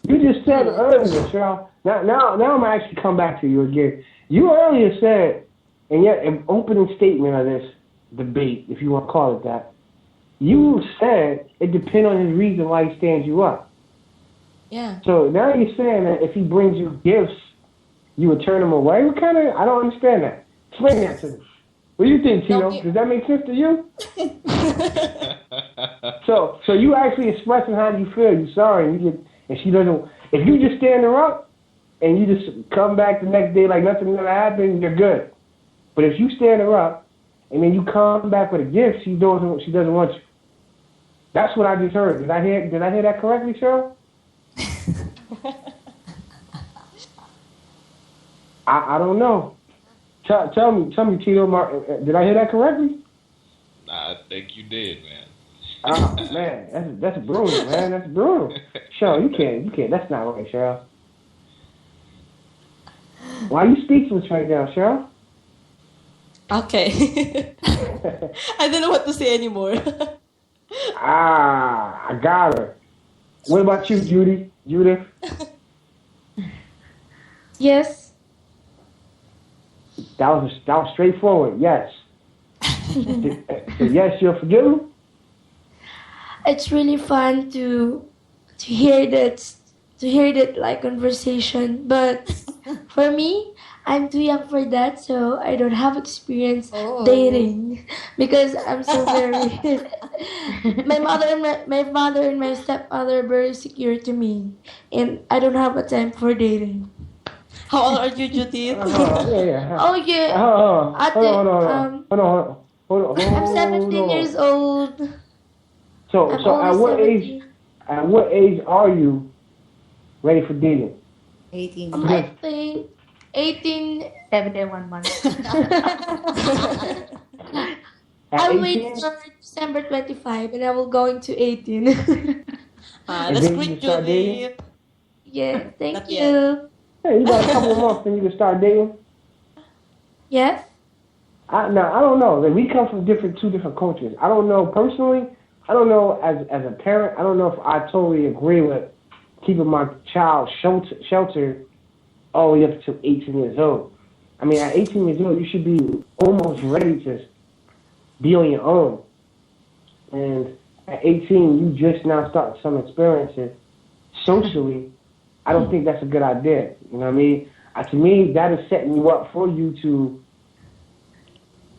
You just said earlier, Cheryl. Now I'm gonna actually come back to you again. You earlier said, in your opening statement of this debate, if you want to call it that, you said it depends on his reason why he stands you up. Yeah. So now you're saying that if he brings you gifts, you would turn him away? What kind of? I don't understand that. Explain that to me. What do you think, Tito? Does that make sense to you? So you actually expressing how you feel. You're sorry, and she doesn't. If you just stand her up and you just come back the next day like nothing ever happened, you're good. But if you stand her up and then you come back with a gift, she doesn't want you. That's what I just heard. Did I hear that correctly, Cheryl? I don't know. Tell me, Tito. Did I hear that correctly? I think you did, man. Oh man, that's brutal, man. That's brutal. Cheryl, you can't. That's not right, Cheryl. Why are you speechless right now, Cheryl? Okay. I don't know what to say anymore. I got her. What about you, Judith? Yes. That was straightforward. Yes. So yes, you're forgiven. It's really fun to hear that like conversation, but for me, I'm too young for that, so I don't have experience dating because I'm so very. my mother and my stepmother are very secure to me, and I don't have a time for dating. How old are you, Judith? Oh yeah. Hold on. I'm 17 years old. So at what 17. age are you ready for dating? 18. I think 18. 71 months. I'll wait for December 25 and I will go into 18. That's great, Judith. Yeah, thank Not you. yet. Hey, you got a couple of months and you can start dating. Yes? Now I don't know. We come from two different cultures. I don't know personally. I don't know as a parent. I don't know if I totally agree with keeping my child sheltered all the way up to 18 years old. I mean, at 18 years old, you should be almost ready to be on your own. And at 18, you just now start some experiences socially. I don't think that's a good idea. You know what I mean? To me, that is setting you up for you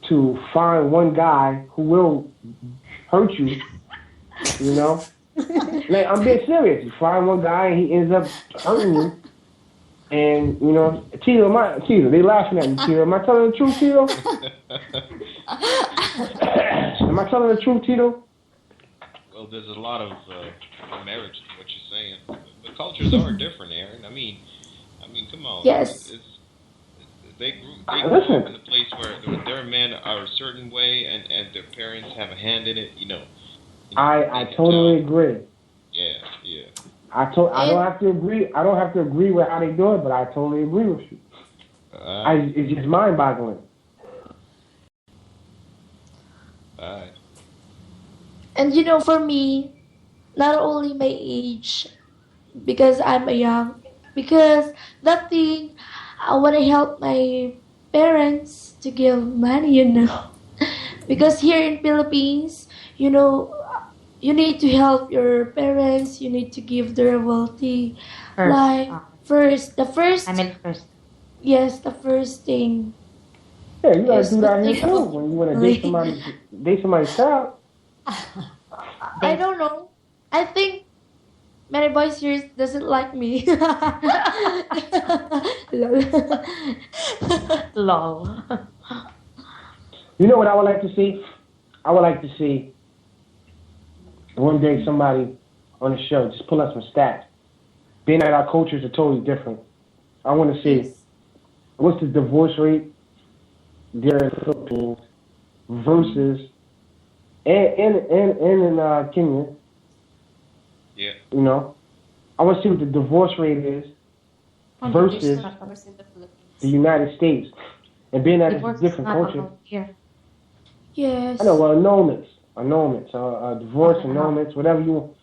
to find one guy who will hurt you. You know? Like, I'm being serious. You find one guy and he ends up hurting you. And, you know, Tito, they laughing at me, Tito. Am I telling the truth, Tito? Am I telling the truth, Tito? Well, there's a lot of marriage to what you're saying. The cultures are different, Aaron. I mean, come on. Yes. They grew up in a place where their men are a certain way and their parents have a hand in it, you know. I totally agree. Yeah. I don't have to agree. I don't have to agree with how they do it, but I totally agree with you. It's just mind-boggling. And you know, for me, not only my age, because I'm a young, because that thing, I want to help my parents to give money, you know. Because here in Philippines, you know, you need to help your parents, you need to give their wealthy. First. Yes, the first thing. Yeah, you gotta do that here too when you want to date somebody's child. I don't know. I think many boys here doesn't like me. Lol. You know what I would like to see? I would like to see one day somebody on the show just pull up some stats. Being that our cultures are totally different, I want to see what's the divorce rate there in the Philippines versus versus, and in Kenya. Yeah. You know, I want to see what the divorce rate is versus the United States. And being that it's a different culture. Yes. I know, well, annulments, divorce, annulments, whatever you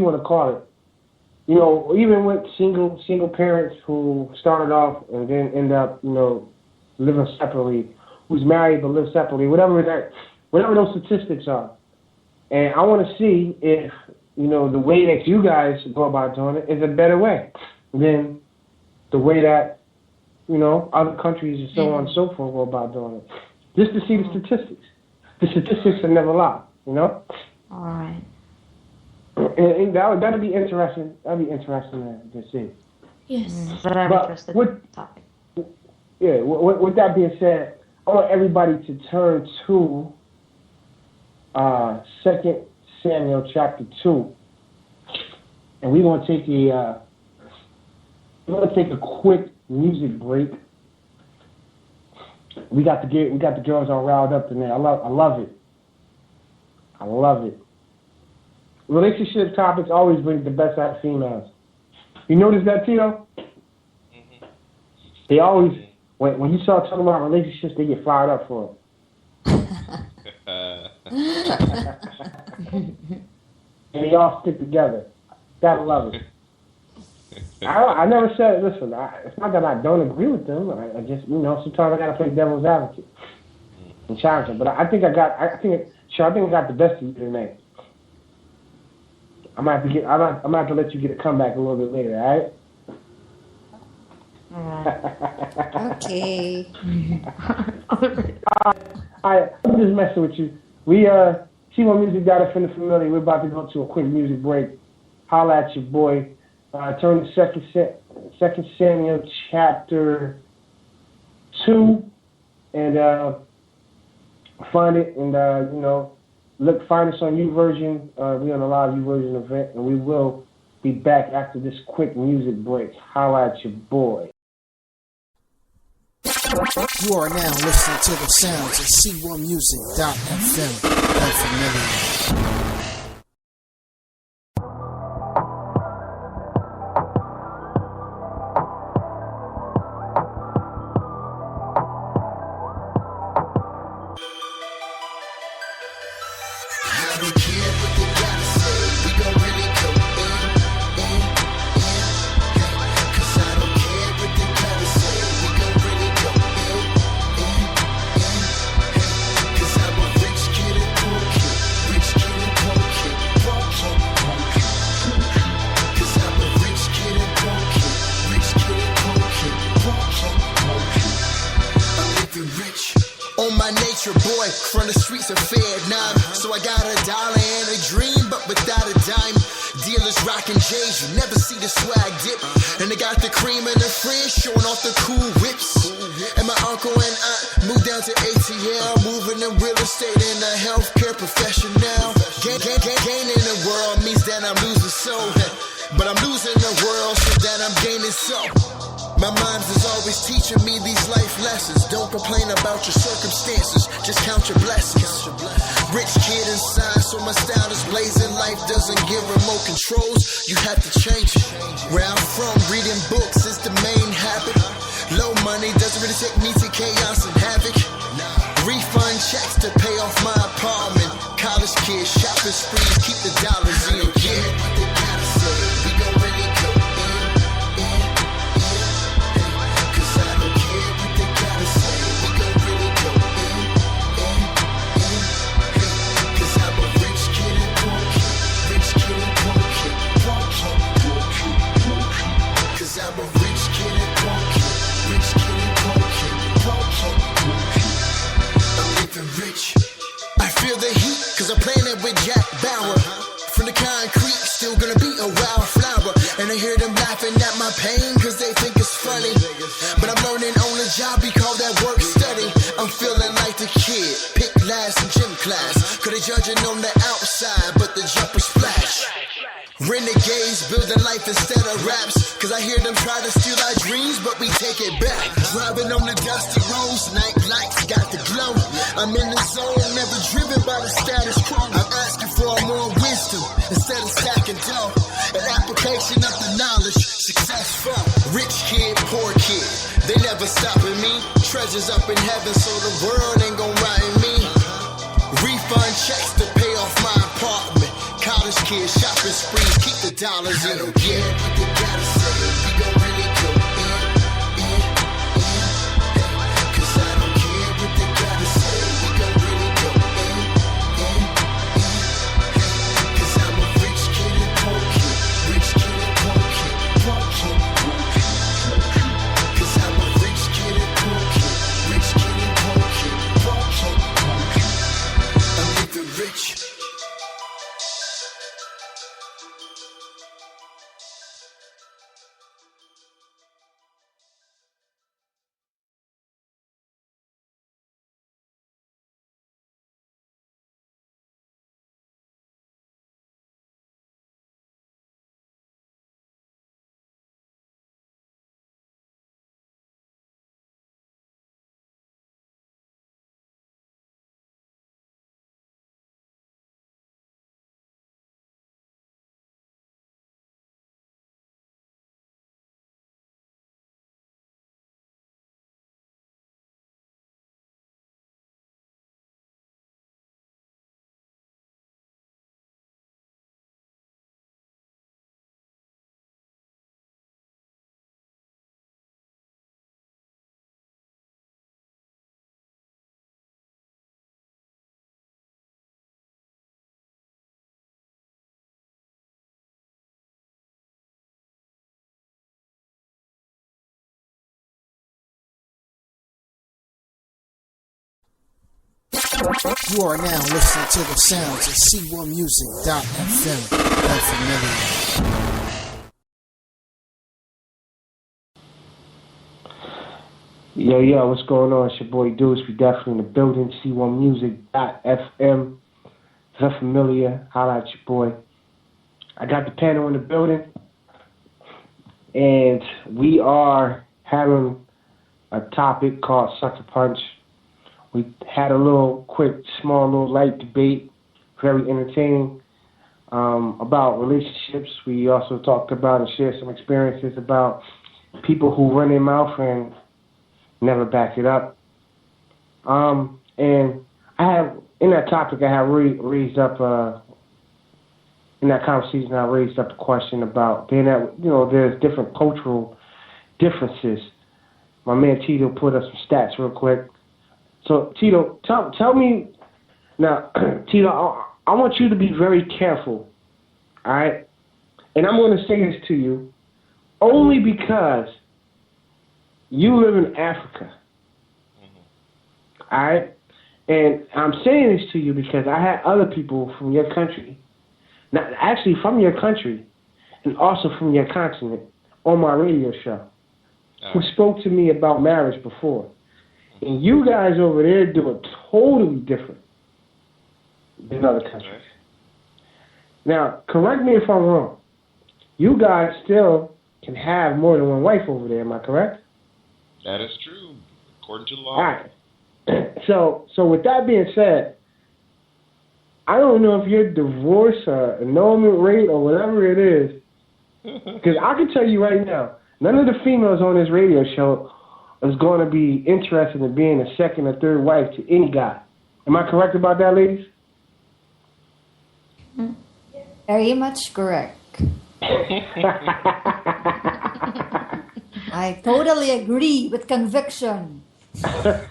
want to call it. You know, even with single parents who started off and then end up, you know, living separately, who's married but live separately, whatever those statistics are. And I want to see if, you know, the way that you guys go about doing it is a better way than the way that, you know, other countries and so on and so forth go about doing it. Just to see the statistics. The statistics are never lie, you know? All right. And that'll be interesting. That'll be interesting to see. Yes. But I'm interested in the topic. Yeah, with that being said, I want everybody to turn to 2 Samuel chapter 2. And we're gonna take a quick music break. We got the girls all riled up tonight. I love it. I love it. Relationship topics always bring the best out of females. You notice that, Tito? Mm-hmm. They always, when you start talking about relationships, they get fired up for it. And they all stick together. Gotta love it. I never said, listen, it's not that I don't agree with them. I just, you know, sometimes I gotta play devil's advocate and challenge them. But I think I got the best of you tonight. I'm gonna have to let you get a comeback a little bit later, all right? Okay. I'm just messing with you. We C1Music.FM familiar. We're about to go to a quick music break. Holla at your boy. Turn to 2 Samuel chapter 2 and find it and you know, find us on YouVersion. We're on a live YouVersion event, and we will be back after this quick music break. Holla at your boy. You are now listening to the sounds of C1Music.FM. Unfamiliar. Boy, from the streets of Vietnam. So I got $1 and a dream, but without a dime. Dealers rocking J's, you never see the swag dip. And they got the cream and the fringe, showing off the cool whips. And my uncle and aunt moved down to ATL, moving in real estate and a healthcare professional. Gaining the world means that I'm losing soul, but I'm losing the world so that I'm gaining soul. My mom is always teaching me these life lessons. Don't complain about your circumstances, just count your blessings. Rich kid inside, so my style is blazing. Life doesn't give remote controls, you have to change it. Where I'm from, reading books is the main habit. Low money doesn't really take me to chaos and havoc. Refund checks to pay off my apartment. College kids, shopping sprees, keep the dollars in, yeah. Pain, cause they think it's funny. But I'm learning on the job, we call that work study. I'm feeling like the kid, pick last in gym class. Cause they judging on the outside, but the jumper splash. Renegades building life instead of raps. Cause I hear them try to steal our dreams, but we take it back. Driving on the dusty roads, night lights got the glow. I'm in the zone, never driven by the status quo. I'm asking for more wisdom instead of stacking dough. An application of the knowledge, successful. Rich kid, poor kid, they never stopping me. Treasures up in heaven, so the world ain't gon' ride me. Refund checks to pay off my apartment. College kids, shopping sprees, keep the dollars in. I don't care what they gotta say, we gon' really go in. Cause I don't care what they gotta say, we gon' really go in. Cause I'm a rich kid and poor kid, rich kid and poor kid, poor kid, poor kid. Cause I'm a rich kid and poor kid, rich kid and poor kid, poor kid, poor kid. I'm living rich. You are now listening to the sounds of C1Music.fm. Unfamiliar. Yo, what's going on? It's your boy Deuce. We definitely in the building. C1Music.fm. If you're familiar, holla at your boy. I got the panel in the building, and we are having a topic called Sucker Punch. We had a little quick, small, little light debate, very entertaining, about relationships. We also talked about and shared some experiences about people who run their mouth and never back it up. And I have, in that topic, I have raised up, in that conversation, I raised up a question about being that, there's different cultural differences. My man Tito put up some stats real quick. So, Tito, tell me, now, Tito, I want you to be very careful, all right? And I'm going to say this to you only because you live in Africa, all right? And I'm saying this to you because I had other people from your country, not actually from your country, and also from your continent on my radio show, who spoke to me about marriage before. And you guys over there do it totally different than other countries. Now, correct me if I'm wrong. You guys still can have more than one wife over there, am I correct? That is true, according to law. All right. So with that being said, I don't know if your divorce or annulment rate or whatever it is, because I can tell you right now, none of the females on this radio show is going to be interested in being a second or third wife to any guy. Am I correct about that, ladies? Very much correct. I totally agree with conviction. I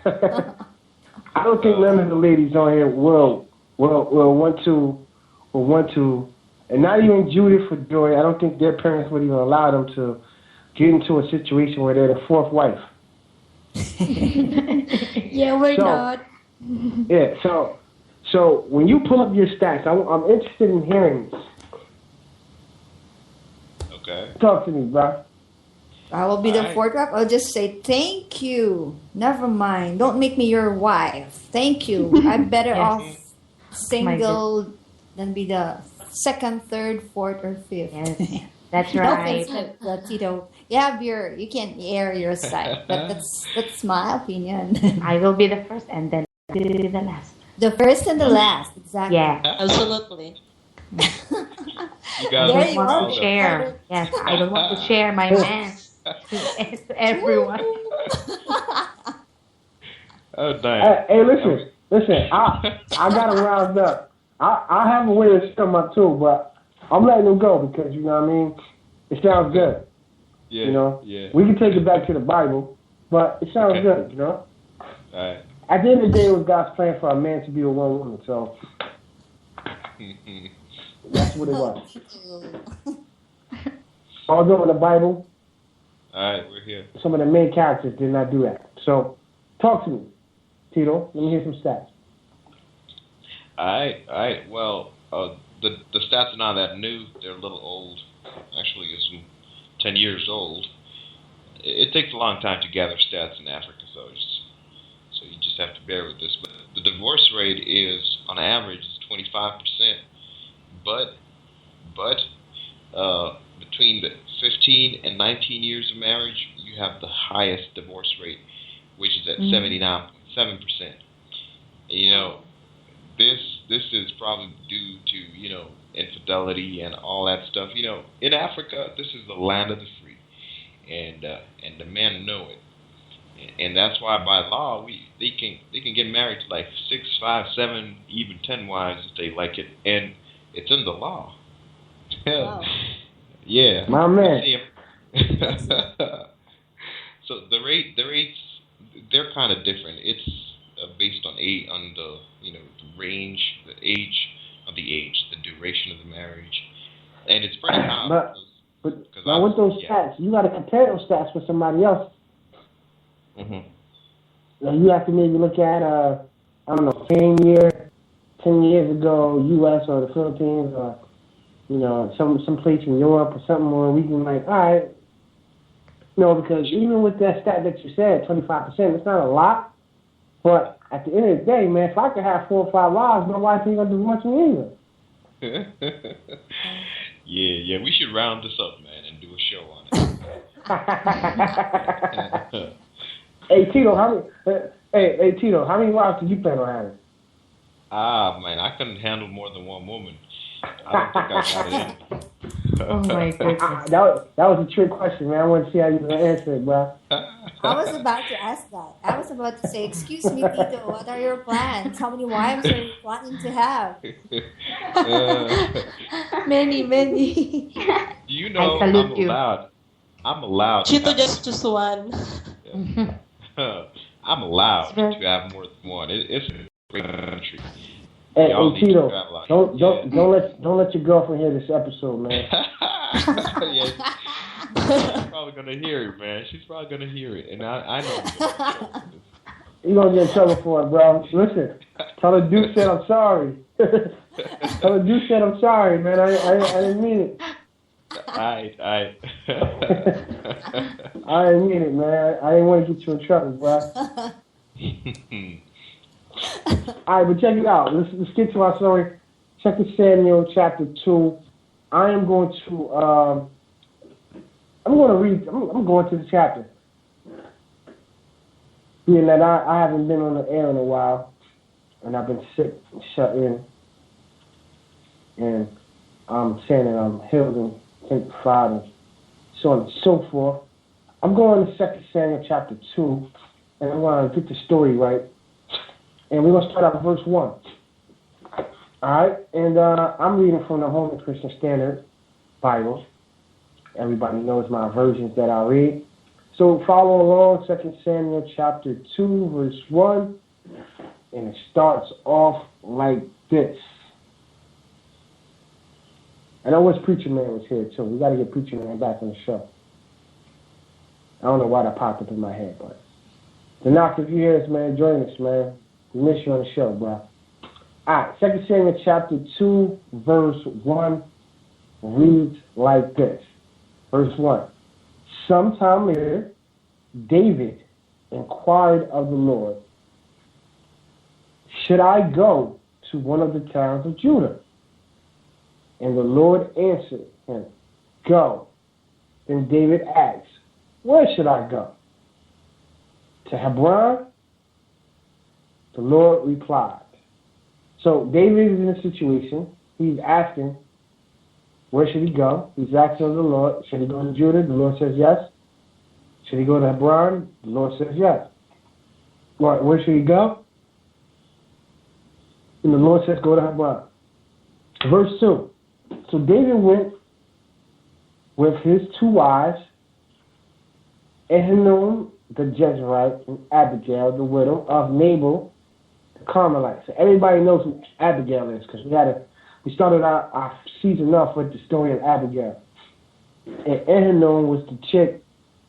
don't think none of the ladies on here will want to, and not even Judith or Joy. I don't think their parents would even allow them to get into a situation where they're the fourth wife. Yeah, we're not. Yeah, so when you pull up your stats, I'm interested in hearing this. Okay. Talk to me, bro. I will be the fourth wife. I'll just say thank you. Never mind. Don't make me your wife. Thank you. I'm better off single than be the second, third, fourth, or fifth. Yes, that's No right. offense, Tito. Yeah, you can air your side, but that's my opinion. I will be the first and then the last. The first and the last, exactly. Yeah. Absolutely. You I guys There don't you want are. to share. Yes, I don't want to share my man to everyone. Oh damn. Hey, listen. I got him roused up. I have a way to sum up too, but I'm letting him go because you know what I mean. It sounds good. Yeah. You know. Yeah. We can take it back to the Bible, but it sounds good. You know. All right. At the end of the day, it was God's plan for a man to be with one woman, so that's what it was. Although in the Bible, All right, we're here. some of the main characters did not do that. So, talk to me, Tito. Let me hear some stats. All right. Well, the stats are not that new. They're a little old. Actually, it's 10 years old. It takes a long time to gather stats in Africa, so you just have to bear with this. But the divorce rate is, on average, 25%. But between the 15 and 19 years of marriage, you have the highest divorce rate, which is at 79.7%. You know, this is probably due to infidelity and all that stuff. You know, in Africa, this is the land of the free, and the men know it. And that's why by law they can get married to like 6, 5, 7, even 10 wives if they like it, and it's in the law. Wow. Yeah, my man. So the rates they're kind of different. It's based on the range, the age, the duration of the marriage, and it's pretty high. But now with those stats, you got to compare those stats with somebody else. Mm-hmm. Now you have to maybe look at 10 years ago, U.S. or the Philippines or some place in Europe or something where we can all right, because even with that stat that you said, 25%, it's not a lot, but at the end of the day, man, if I could have 4 or 5 lives, my wife ain't gonna divorce me either. Yeah, we should round this up, man, and do a show on it. Hey Tito, how many wives did you plan on having? Man, I couldn't handle more than one woman. I don't think I got it in. Oh my goodness. That was a trick question, man. I want to see how you gonna answer it, bro. I was about to ask that. I was about to say, excuse me, Tito, what are your plans? How many wives are you planning to have? Many. Do you know I'm allowed Chito just choose one. I'm allowed to have more than one. It's a great country. Hey, Tito, don't let your girlfriend hear this episode, man. Yeah, she's probably gonna hear it, man. She's probably gonna hear it, and I know. You're gonna get in trouble for it, bro. Listen, tell the dude said I'm sorry. Tell the dude said I'm sorry, man. I didn't mean it. I I didn't mean it, man. I didn't want to get you in trouble, bro. All right, but check it out. Let's get to our story. 2 Samuel chapter 2. I'm going to read. I'm going to the chapter. Being that I haven't been on the air in a while, and I've been sick, shut in, and I'm saying that I'm healed and sanctified, and so on and so forth. I'm going to 2 Samuel chapter 2, and I'm going to get the story right. And we're going to start out with verse 1. All right? And I'm reading from the Holy Christian Standard Bible. Everybody knows my versions that I read. So follow along, 2 Samuel chapter 2, verse 1. And it starts off like this. And I wish Preacher Man was here, too. We got to get Preacher Man back on the show. I don't know why that popped up in my head, but... The knock, if you hear us, man, join us, man. We miss you on the show, bro. All right, 2 Samuel chapter 2, verse 1 reads like this. Verse 1. Sometime later, David inquired of the Lord, should I go to one of the towns of Judah? And the Lord answered him, Go. Then David asked, Where should I go? To Hebron? The Lord replied. So David is in a situation. He's asking, where should he go? He's asking the Lord, should he go to Judah? The Lord says yes. Should he go to Hebron? The Lord says yes. Where should he go? And the Lord says, go to Hebron. Verse 2. So David went with his two wives, Ahinoam the Jezreelite and Abigail, the widow of Nabal the Carmelite. So everybody knows who Abigail is because we started our season off with the story of Abigail. And Ahinoam was the chick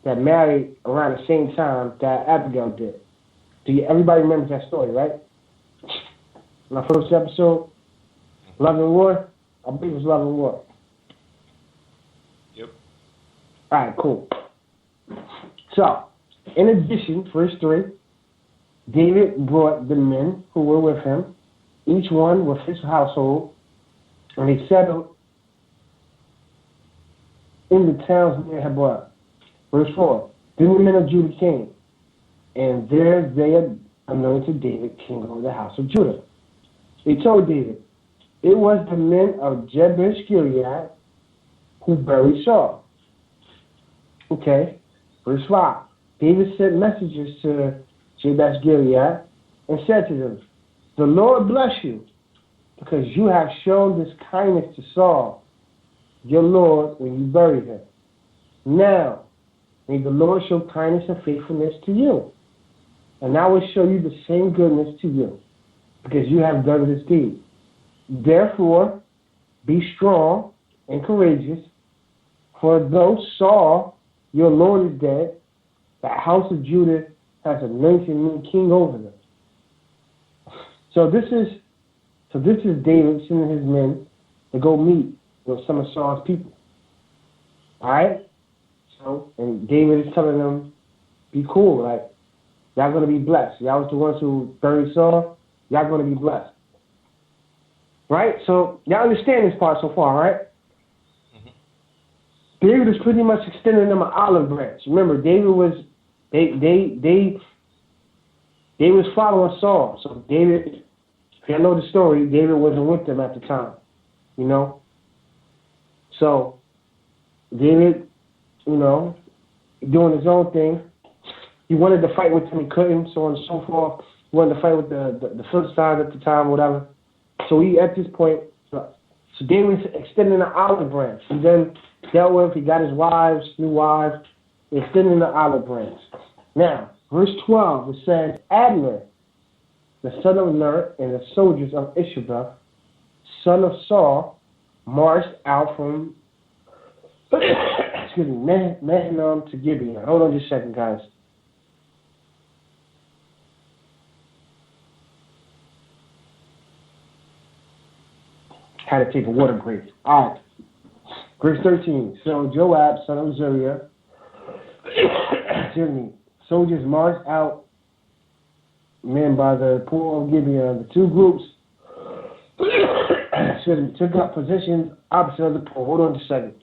that married around the same time that Abigail did. Everybody remembers that story, right? In our first episode, Love and War, I believe it was Love and War. Yep. All right, cool. So, in addition, verse 3, David brought the men who were with him, each one with his household, and they settled in the towns near Hebron. Verse 4, then the men of Judah came, and there they anointed David king over the house of Judah. They told David, it was the men of Jabesh Gilead who buried Saul. Okay, verse 5, David sent messengers to Jabesh Gilead and said to them, the Lord bless you, because you have shown this kindness to Saul, your Lord, when you buried him. Now, may the Lord show kindness and faithfulness to you, and I will show you the same goodness to you, because you have done this deed. Therefore, be strong and courageous, for though Saul, your Lord, is dead, the house of Judah has anointed me king over them. So this is David sending his men to go meet with some of Saul's people. All right? So, and David is telling them, be cool, like, y'all going to be blessed. Y'all was the ones who buried Saul. Y'all going to be blessed. Right? So, y'all understand this part so far, right? Mm-hmm. David is pretty much extending them an olive branch. Remember, David was, they was following Saul. So, David, if you know the story, David wasn't with them at the time. You know? So, David, you know, doing his own thing. He wanted to fight with him, he couldn't, so on and so forth. He wanted to fight with the Philistines at the time, whatever. So he, at this point, so David's extending the olive branch. He then dealt with, he got his wives, new wives, extending the olive branch. Now, verse 12, it says, Abner, the son of Ner, and the soldiers of Ishabah, son of Saul, marched out from Mahanaim to Gibeon. Hold on just a second, guys. Had to take a water break. All right. Verse 13. So Joab, son of Zeruiah, soldiers marched out, men by the pool of Gibeon. The two groups took up positions opposite of the pool. Hold on just a second.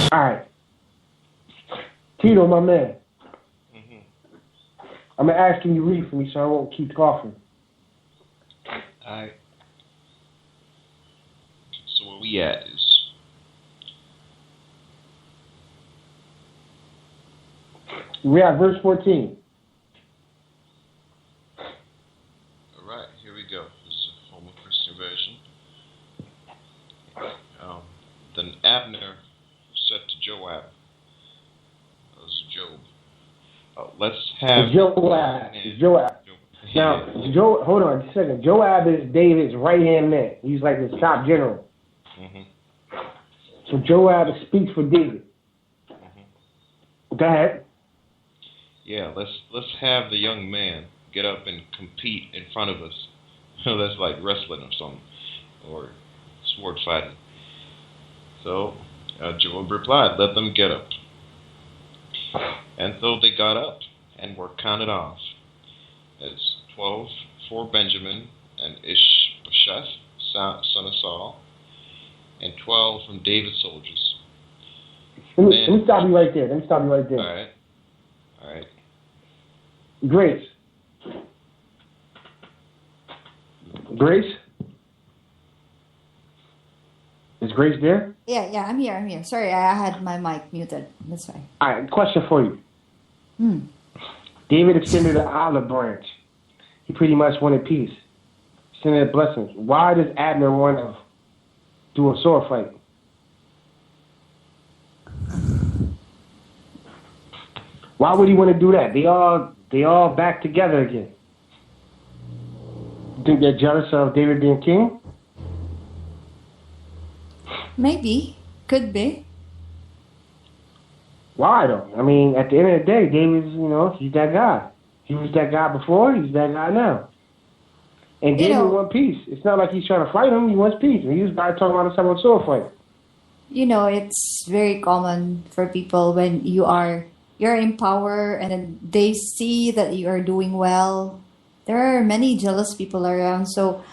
All right. Tito, my man. Mm-hmm. I'm going to ask you read for me so I won't keep coughing. All right. So where we at is... We're at verse 14. All right, here we go. This is a Homo Christian version. Then Abner said to Joab, that was Job, let's have... Joab. Now, hold on a second. Joab is David's right-hand man. He's like his top general. Mm-hmm. So Joab speaks for David. Mm-hmm. Go ahead. Yeah, let's have the young man get up and compete in front of us. That's like wrestling or something. or sword fighting. So Joab replied, "Let them get up." And so they got up and were counted off as 12 for Benjamin and Ishbosheth, son of Saul, and 12 from David's soldiers. Let me stop you right there. All right. Grace. Is Grace there? Yeah, I'm here. Sorry, I had my mic muted. That's fine. All right, question for you. David extended an olive branch. He pretty much wanted peace. Extended blessings. Why does Abner want to do a sword fight? Why would he want to do that? They all back together again. You think they're jealous of David being king? Maybe. Could be. Why though? I mean, at the end of the day, David's, he's that guy. He was that guy before, he's that guy now. And David wants peace. It's not like he's trying to fight him, he wants peace. And he was talking about himself a sword fight. It's very common for people when you're in power and then they see that you are doing well. There are many jealous people around. So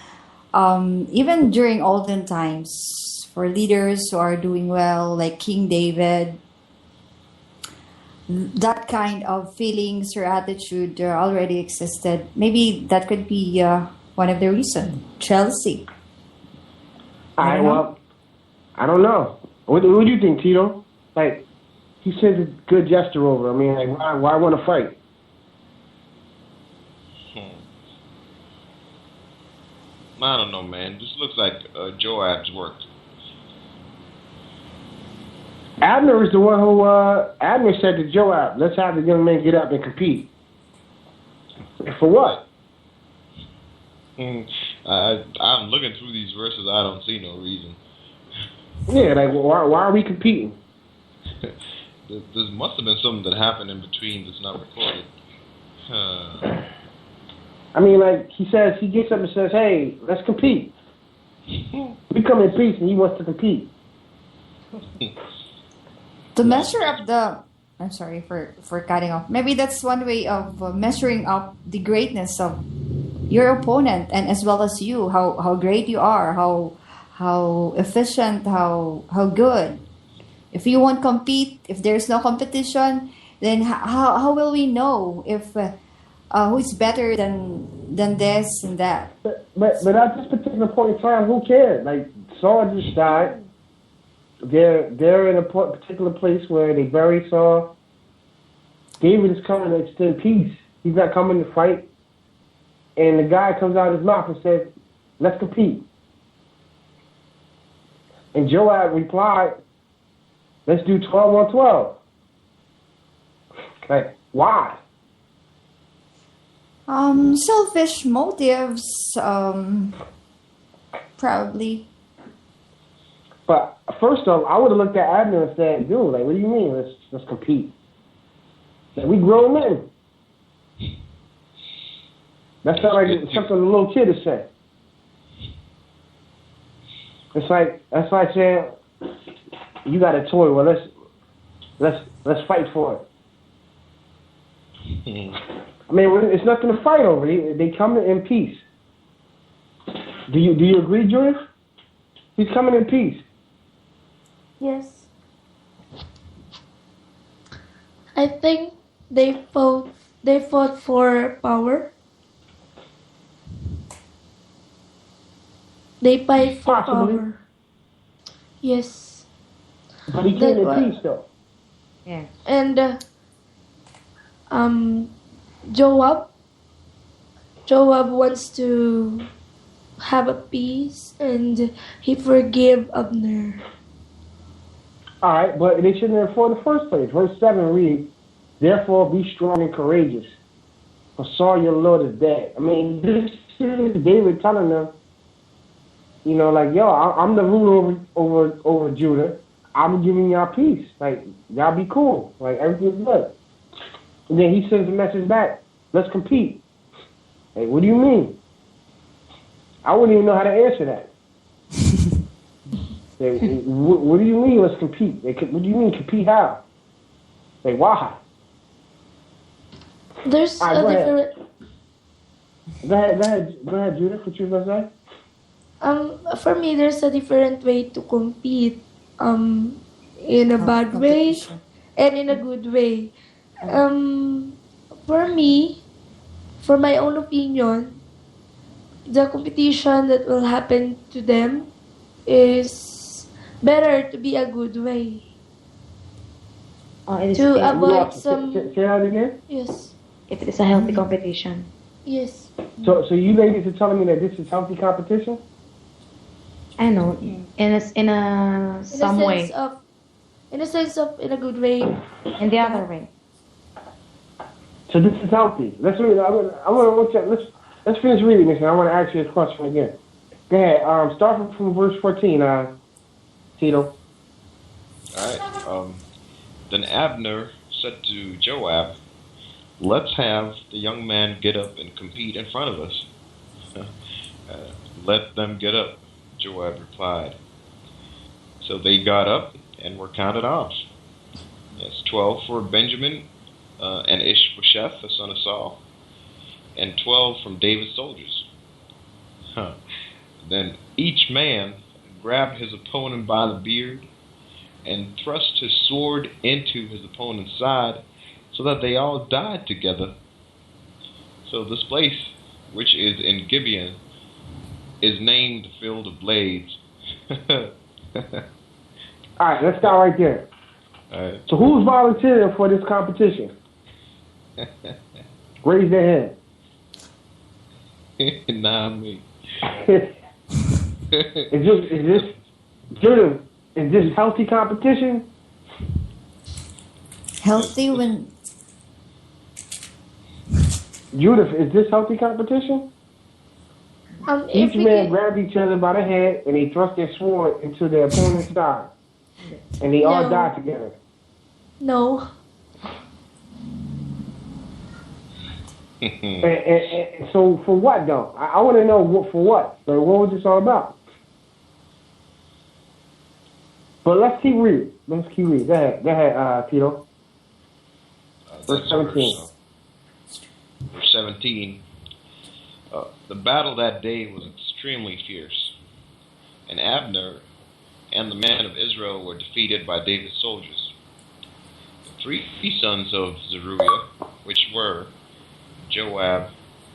even during olden times, for leaders who are doing well, like King David, that kind of feelings or attitude already existed. Maybe that could be one of the reasons. Jealousy. I don't know. What do you think, Tito? Like, he sends a good gesture over. I mean, like, why want to fight? I don't know, man. This looks like Joab's work. Abner is the one who, Abner said to Joab, let's have the young men get up and compete. For what? I'm looking through these verses. I don't see no reason. Yeah, like, why are we competing? There must have been something that happened in between that's not recorded. I mean, like, he gets up and says, hey, let's compete. We come in peace and he wants to compete. To measure up I'm sorry for cutting off. Maybe that's one way of measuring up the greatness of your opponent and as well as you, how great you are, how efficient, how good. If you won't compete, if there's no competition, then how will we know if who's better than this and that? But at this particular point in time, who cares? Like, Saul just died. They're in a particular place where they bury Saul. David is coming to extend peace. He's not coming to fight. And the guy comes out of his mouth and says, let's compete. And Joab replied, let's do 12 on 12. Like, why? Selfish motives, probably. But first off, I would have looked at Abner and said, dude, like, what do you mean? Let's compete. Like, we grown men. That's not like something a little kid would say. That's like saying, you got a toy. Well, let's fight for it. I mean, it's nothing to fight over. They come in peace. Do you agree, Judith? He's coming in peace. Yes. I think they fought for power. They fight for Possibly. power. Yes. But he came in peace, though. Yeah. And Joab wants to have a peace, and he forgave Abner. All right, but they shouldn't have fought in the first place. Verse 7 reads, therefore be strong and courageous, for Saul your Lord is dead. I mean, this is David telling them, like, yo, I'm the ruler over Judah. I'm giving y'all peace. Like, y'all be cool. Like, everything's good. And then he sends a message back, let's compete. Like, what do you mean? I wouldn't even know how to answer that. What do you mean? Let's compete. What do you mean compete? How? Why? There's All right, a go different. Go ahead, Judith. What you was gonna say? For me, there's a different way to compete. In a bad way and in a good way. For me, for my own opinion, the competition that will happen to them is better to be a good way. To avoid some. Say that again. Yes. If it is a healthy competition. Yes. So you ladies are telling me that this is healthy competition? I know, in a some way. In a sense of, in a good way. In the other way. So this is healthy. Let's read. Let's finish reading this, and I want to ask you this question again. Go ahead. Start from verse 14. Tito. All right. Then Abner said to Joab, "Let's have the young man get up and compete in front of us." Let them get up, Joab replied. So they got up and were counted off. Yes, 12 for Benjamin and Ishbosheth, the son of Saul, and 12 from David's soldiers. Then each man grabbed his opponent by the beard and thrust his sword into his opponent's side, so that they all died together. So this place, which is in Gibeon, is named the Field of Blades. All right, let's start right there. All right. So who's volunteering for this competition? Raise their hand. Nah, me. Is this healthy competition? Healthy when Judith, is this healthy competition? Each man grabbed each other by the head and they thrust their sword into their opponent's side. And they all died together. No. and so for what though? I want to know for what. Like, what was this all about? But let's keep reading. Go ahead, Tito. Verse 17. Verse 17. The battle that day was extremely fierce, and Abner and the men of Israel were defeated by David's soldiers. The three sons of Zeruiah, which were Joab,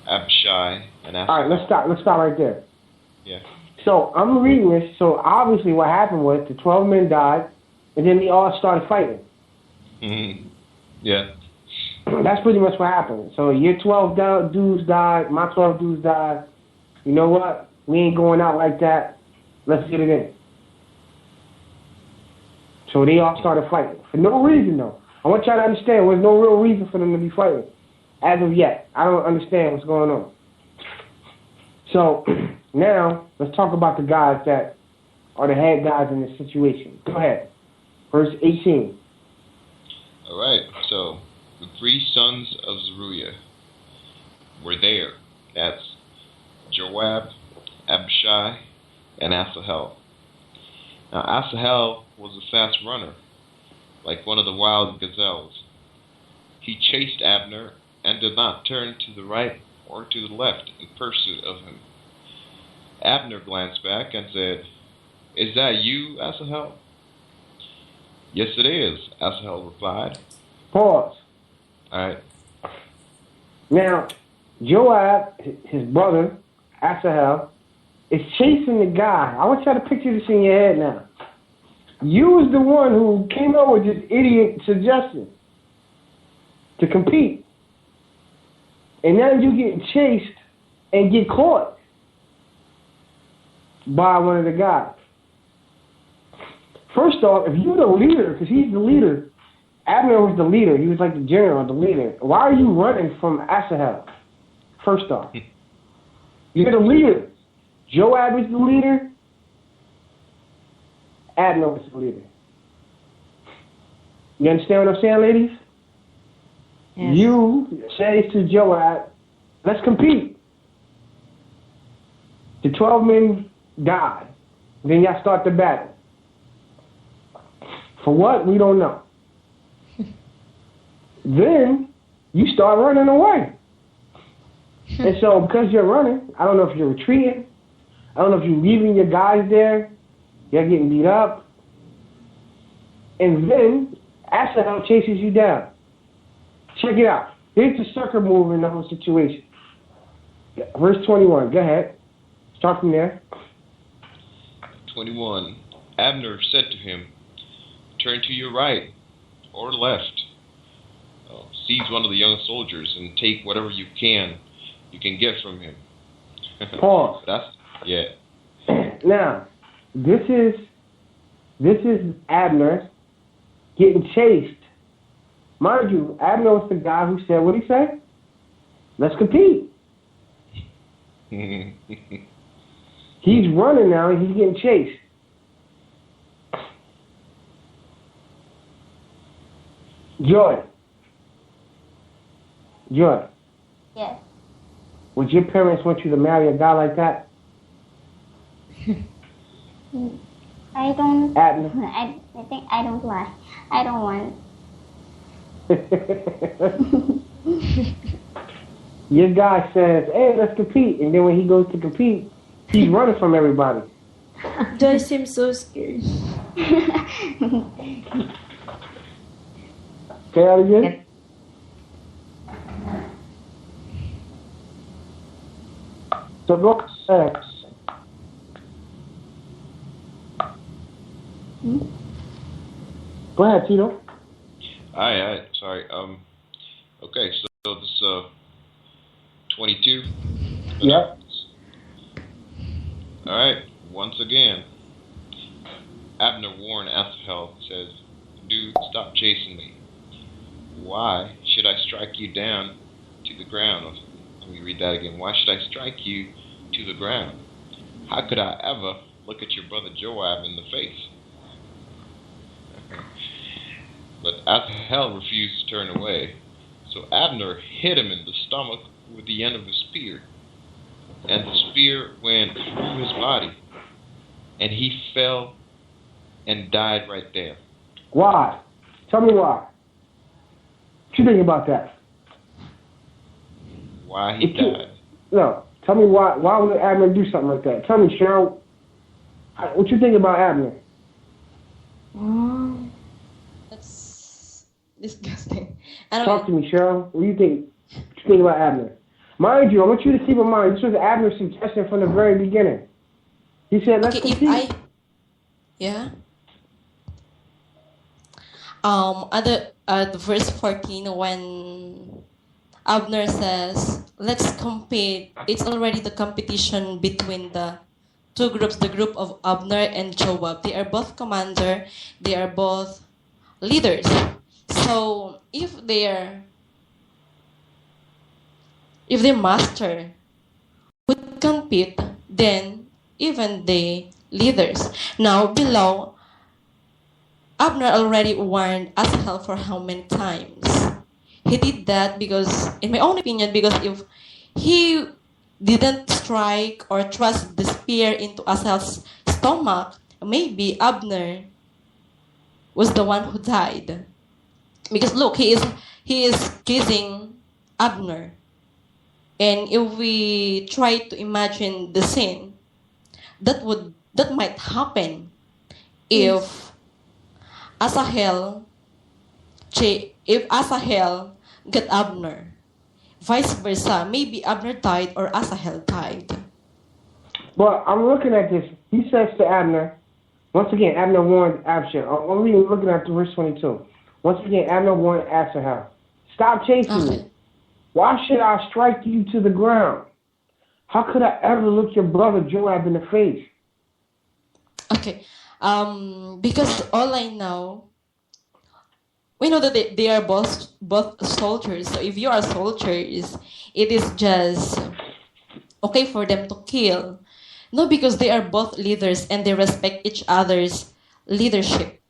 Abishai, and Asahel. All right, let's stop right there. Yeah. So I'm reading this. So obviously, what happened was the 12 men died, and then they all started fighting. Mm-hmm. Yeah. That's pretty much what happened. So your 12 dudes died, my 12 dudes died. You know what? We ain't going out like that. Let's get it in. So they all started fighting. For no reason, though. I want y'all to understand there's no real reason for them to be fighting. As of yet. I don't understand what's going on. So now, let's talk about the guys that are the head guys in this situation. Go ahead. Verse 18. All right. So the three sons of Zeruiah were there. That's Joab, Abishai, and Asahel. Now Asahel was a fast runner, like one of the wild gazelles. He chased Abner and did not turn to the right or to the left in pursuit of him. Abner glanced back and said, "Is that you, Asahel?" "Yes, it is," Asahel replied. Pause. All right. Now, Joab, his brother, Asahel, is chasing the guy. I want y'all to picture this in your head now. You was the one who came up with this idiot suggestion to compete. And now you get chased and get caught by one of the guys. First off, if you're the leader, because he's the leader, Abner was the leader. He was like the general, the leader. Why are you running from Asahel? First off. You're the leader. Joab is the leader. Abner is the leader. You understand what I'm saying, ladies? Yes. You say to Joab, let's compete. The 12 men died. Then y'all start the battle. For what? We don't know. Then you start running away. And so because you're running, I don't know if you're retreating. I don't know if you're leaving your guys there. You're getting beat up. And then Asahel chases you down. Check it out. Here's the sucker move in the whole situation. Verse 21. Go ahead. Start from there. 21. Abner said to him, "Turn to your right or left. Seize one of the young soldiers and take whatever you can get from him." Pause. Yeah. Now, this is Abner getting chased. Mind you, Abner was the guy who said, what did he say? Let's compete. He's running now and he's getting chased. Joy. Yes. Would your parents want you to marry a guy like that? I don't. Abner. I think I don't like. I don't want. Your guy says, "Hey, let's compete," and then when he goes to compete, he's running from everybody. Joy seems so scared. Say that again. So go ahead. Go ahead, Tito. Alright, sorry. Okay, so this 22. Yep. Alright, once again, Abner warned Asahel, says, "Dude, stop chasing me. Why should I strike you down to the ground?" Let me read that again. "Why should I strike you to the ground? How could I ever look at your brother Joab in the face?" But Asahel refused to turn away. So Abner hit him in the stomach with the end of his spear. And the spear went through his body. And he fell and died right there. Why? Tell me why. What you think about that? Why he died? No. Tell me why. Why would Abner do something like that? Tell me, Cheryl. What you think about Abner? That's disgusting. I don't Talk to me, Cheryl. What do you think? What you think about Abner? Mind you, I want you to keep in mind, this was Abner's suggestion from the very beginning. He said, let's compete. At the verse 14, when Abner says, "Let's compete," it's already the competition between the two groups, the group of Abner and Joab. They are both commander, they are both leaders. So if their master would compete, then even the leaders. Now below, Abner already warned Asahel for how many times? He did that because, in my own opinion, because if he didn't strike or thrust the spear into Asahel's stomach, maybe Abner was the one who died. Because look, he is kissing Abner. And if we try to imagine the scene, that might happen if Asahel got Abner. Vice versa, maybe Abner died or Asahel died. Well, I'm looking at this. He says to Abner, once again, Abner warned Absalom. I'm looking at verse 22. Once again, Abner warned Asahel, "Stop chasing me. Why should I strike you to the ground? How could I ever look your brother Joab in the face?" Okay. Because all I know, we know that they are both soldiers. So if you are soldiers, it is just okay for them to kill. No, because they are both leaders and they respect each other's leadership,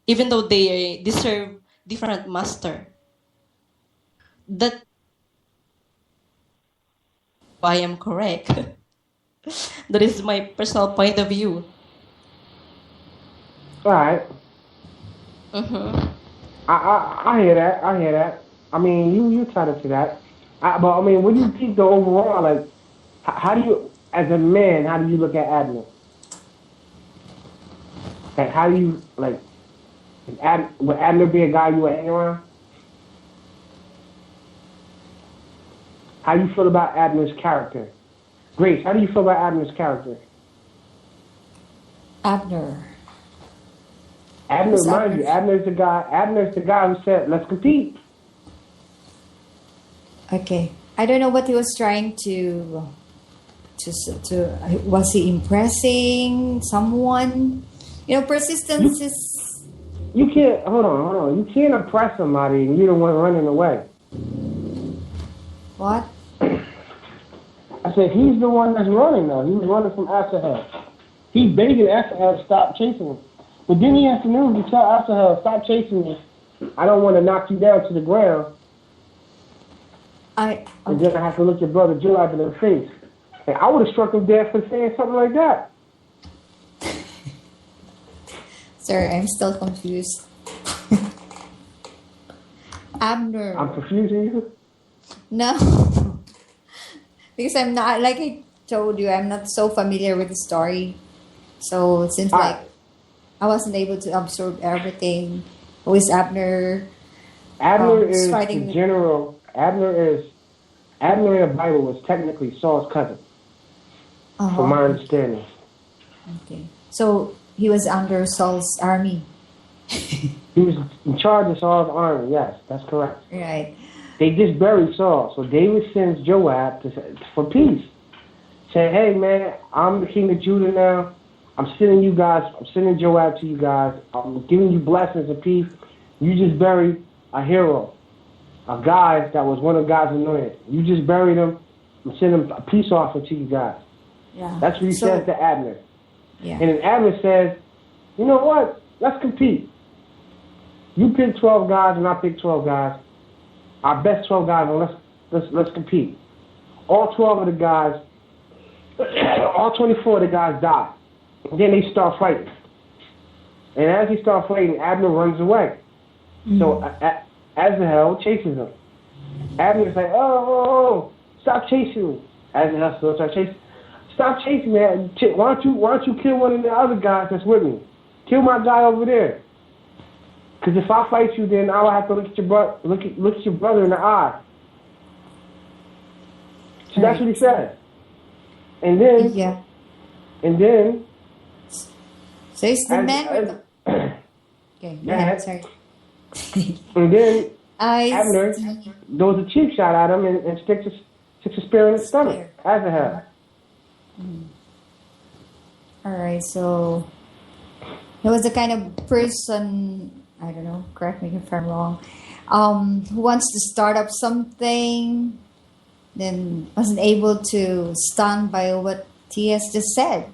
even though they deserve different master. That I am correct. That is my personal point of view. All right. Mm-hmm. I hear that. I hear that. I mean, you entitled to that. But I mean, what do you think the overall like? How do you, as a man, how do you look at Abner? Like, how do you like? Would Abner be a guy you would hang around? How do you feel about Abner's character? Grace, how do you feel about Abner's character? Abner. Abner, Who's mind Abner? you, Abner's the guy who said, let's compete. Okay. I don't know what he was trying was he impressing someone? You know, persistence is. You can't, hold on. You can't impress somebody and you're the one running away. What? I said, he's the one that's running though. He's running from Asahel. He's begging Asahel to stop chasing him. But then he has to know to tell Asahel, stop chasing me. I don't want to knock you down to the ground. And then I have to look your brother Joab in the face. And I would have struck him dead for saying something like that. Sir, I'm still confused. Abner. I'm confusing you? No. Because I'm not, like I told you, I'm not so familiar with the story. So it seems like I wasn't able to absorb everything. Who is Abner? Abner is fighting the general. Abner in the Bible was technically Saul's cousin. From my understanding. Okay. So he was under Saul's army. He was in charge of Saul's army, yes, that's correct. Right. They just buried Saul. So David sends Joab for peace. Saying, hey man, I'm the king of Judah now. I'm sending Joab to you guys. I'm giving you blessings and peace. You just buried a hero. A guy that was one of God's anointed. You just buried him. I'm sending a peace offering to you guys. Yeah. That's what he says to Abner. Yeah. And then Abner says, you know what? Let's compete. You pick 12 guys and I pick 12 guys. Our best 12 guys, and let's compete. All 12 of the guys, all 24 of the guys die. And then they start fighting. And as they start fighting, Abner runs away. Mm-hmm. So Asahel chases him. Abner's like, oh, stop chasing me. Asahel still starts chasing. Stop chasing me. Why don't you kill one of the other guys that's with me? Kill my guy over there. Because if I fight you, then I will have to look at your brother in the eye. So that's what he says. And then so it's the man. Okay, go ahead, sorry. And then Abner throws a cheap shot at him and sticks a spear in his stomach. Asahel. All right, so he was the kind of person, I don't know, correct me if I'm wrong, who wants to start up something, then wasn't able to stand by what he has just said.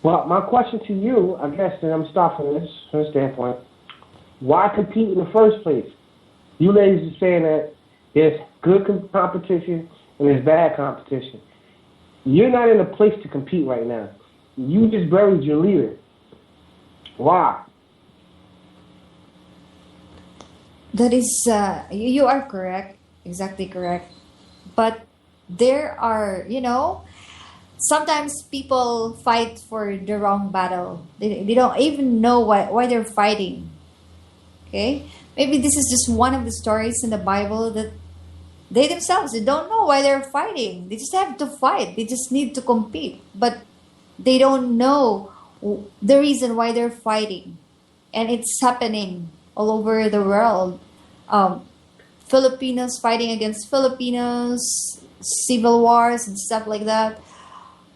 Well, my question to you, I guess, and I'm stopping this from this standpoint, why compete in the first place? You ladies are saying that there's good competition and there's bad competition. You're not in a place to compete right now. You just buried your leader. Why? That is, you are correct, exactly correct. But there are, sometimes people fight for the wrong battle. They don't even know why they're fighting. Okay? Maybe this is just one of the stories in the Bible that they themselves, they don't know why they're fighting. They just have to fight. They just need to compete. But they don't know the reason why they're fighting. And it's happening all over the world. Filipinos fighting against Filipinos, civil wars and stuff like that.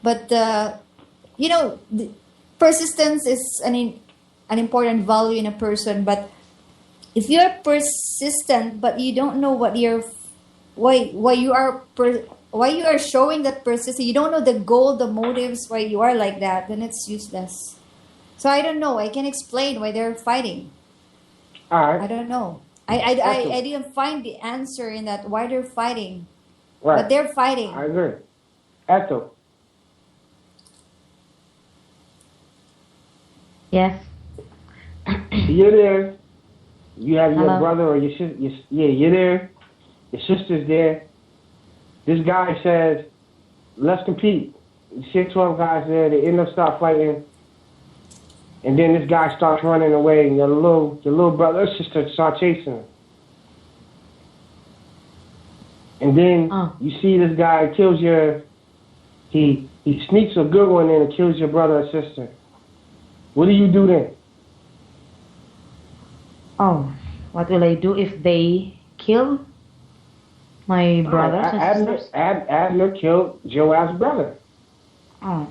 But, persistence is an important value in a person. But if you're persistent, but you don't know why you are showing that persistence, you don't know the goal, the motives, why you are like that, then it's useless. So I don't know. I can explain why they're fighting. All right. I don't know. I didn't find the answer in that why they're fighting. Right. But they're fighting. I agree. Ethel. Yes. You're there. You have your Hello? brother or your sister. Yeah, you're there. Your sister's there. This guy says, let's compete. You see 12 guys there. They end up start fighting. And then this guy starts running away. And your little brother or sister start chasing him. And then you see this guy kills he sneaks a good one in and kills your brother or sister. What do you do then? Oh, what will I do if they kill my brothers and sisters? Abner killed Joab's brother. Oh.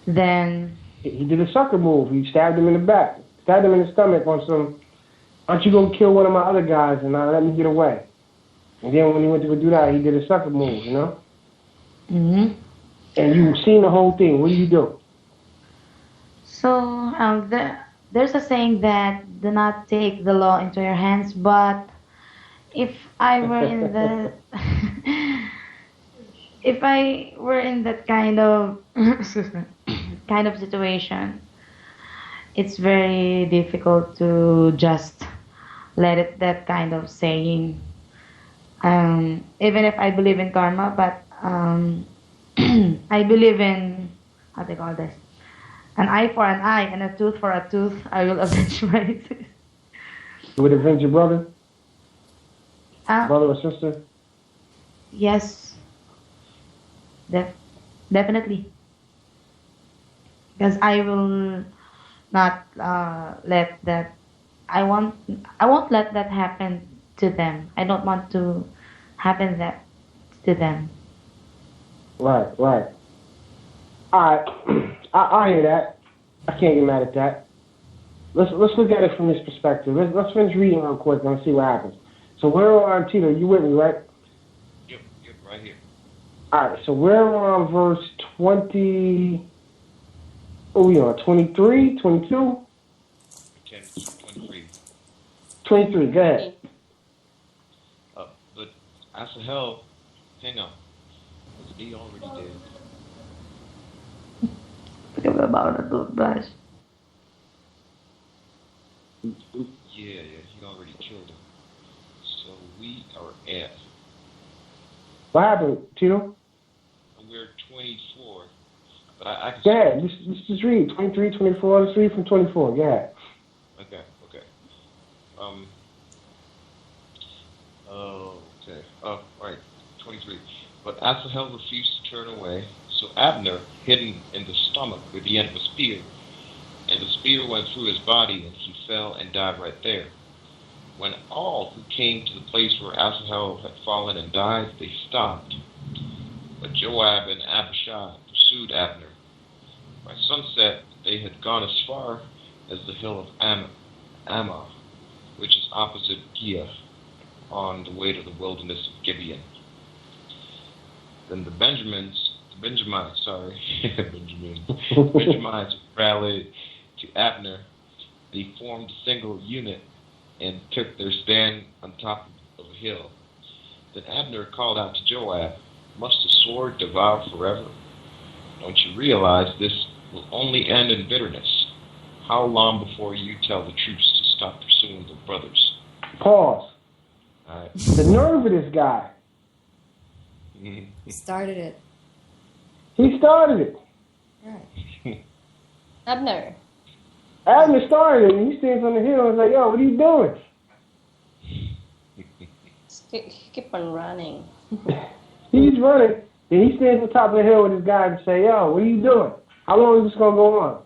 Then... He did a sucker move. He stabbed him in the back. Stabbed him in the stomach on some, why don't you go kill one of my other guys and let me get away? And then when he went to go do that, he did a sucker move, you know? Mm-hmm. And you've seen the whole thing. What do you do? So, there's a saying that do not take the law into your hands, but if I were in the... if I were in that kind of situation, it's very difficult to just let it, that kind of saying. Even if I believe in karma, but I believe in, how do you call this? An eye for an eye and a tooth for a tooth. I will avenge my sister. You would avenge your brother? Brother or sister? Yes. Definitely. Because I will not let that. I won't let that happen to them. I don't want to happen that to them. Right. All right. I hear that. I can't get mad at that. Let's look at it from this perspective. Let's finish reading real quick and see what happens. So we're on Tito. You with me, right? Yep, right here. All right. So we're on verse 20. Oh, we on 23, 22? 23. 23. Go ahead. But Asahel, hang on. Was he already dead? Forget about the toothbrush. Yeah, he already killed him. So we are at. What happened, Tito? We're 24. But I can. Go ahead. Let's just read 23, 24. Let's read from 24. Go ahead. Okay. Right. 23. But Asahel refused to turn away, so Abner hid him in the stomach with the end of a spear, and the spear went through his body, and he fell and died right there. When all who came to the place where Asahel had fallen and died, they stopped. But Joab and Abishai pursued Abner. By sunset, they had gone as far as the hill of Ammah, which is opposite Giah, on the way to the wilderness of Gibeon. Then the Benjamites rallied to Abner. They formed a single unit and took their stand on top of a hill. Then Abner called out to Joab, "Must the sword devour forever? Don't you realize this will only end in bitterness? How long before you tell the troops to stop pursuing their brothers?" Pause. All right. The nerve of this guy. He started it. He started it. Right. Abner. Abner started it, and he stands on the hill and is like, "Yo, what are you doing?" Keep on running. He's running, and he stands on top of the hill with his guy and say, "Yo, what are you doing? How long is this gonna go on?"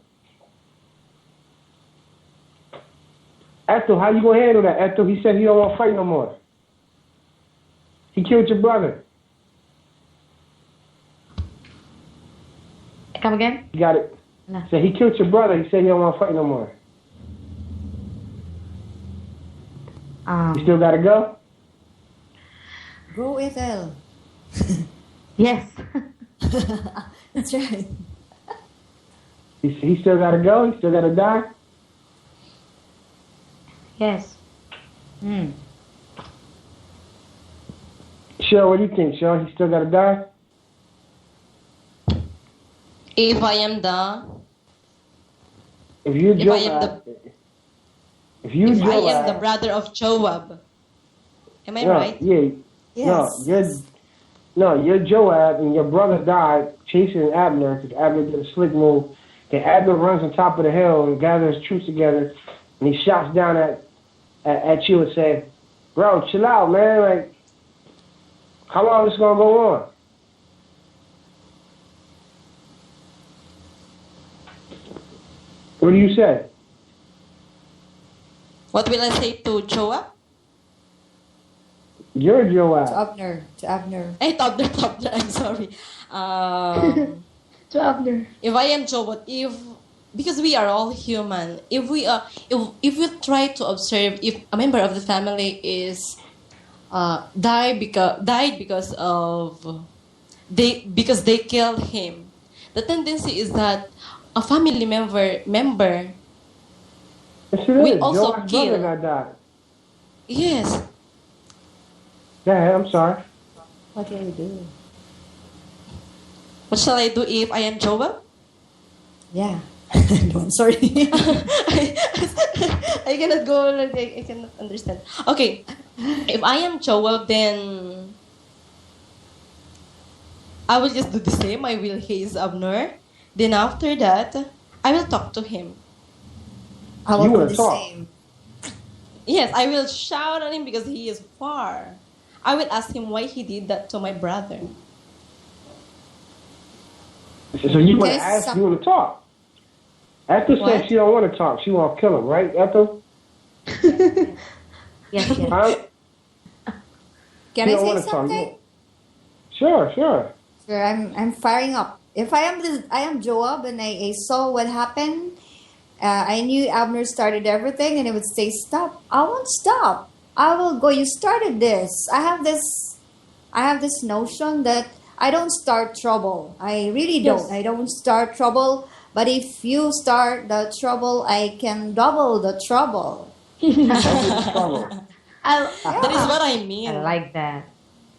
Ethel, how you gonna handle that? Ethel, he said he don't want to fight no more. He killed your brother. Come again? You got it. No. So he killed your brother. He said he don't want to fight no more. You still gotta go? Go, Ethel. Yes. That's right. He still gotta go? He still gotta die? Yes. Cheryl, what do you think, Cheryl? He still gotta die? If I am the... If you're If I am Joab, If you If I am the Joab, brother of Joab. Am I no, right? yeah, Yes. no, you're Joab, and your brother died chasing Abner because Abner did a slick move. Then Abner runs on top of the hill and gathers his troops together, and he shouts down at you and says, "Bro, chill out, man. Like, how long is this gonna go on?" What do you say? What will I say to Joab? You're Joab. To Abner. To Abner. Hey, Tobler, I'm sorry. To Abner. If I am Joab, because we are all human, if we try to observe if a member of the family is died because they killed him, the tendency is that a family member Yes, it will is. also Joab's kill. brother got died. Yes. Yeah, I'm sorry. What will you do? What shall I do if I am Joab? Yeah. No, I'm sorry. I cannot go. I cannot understand. Okay, if I am Joab, then I will just do the same. I will haze Abner. Then after that, I will talk to him. I will You do wanna the talk? same. Yes, I will shout at him because he is far. I will ask him why he did that to my brother. So you want to There's ask, some- you want to talk. Ethel What? said she don't want to talk. She want to kill him, right, Ethel? Yes, yes. Huh? Can She I don't say wanna talk. something? Sure. Sure, I'm firing up. If I am Joab and I saw what happened, I knew Abner started everything, and it would say stop. I won't stop. I will go. You started this. I have this notion that I don't start trouble. I really don't. Yes. I don't start trouble. But if you start the trouble, I can double the trouble. Trouble. That is what I mean. I like that.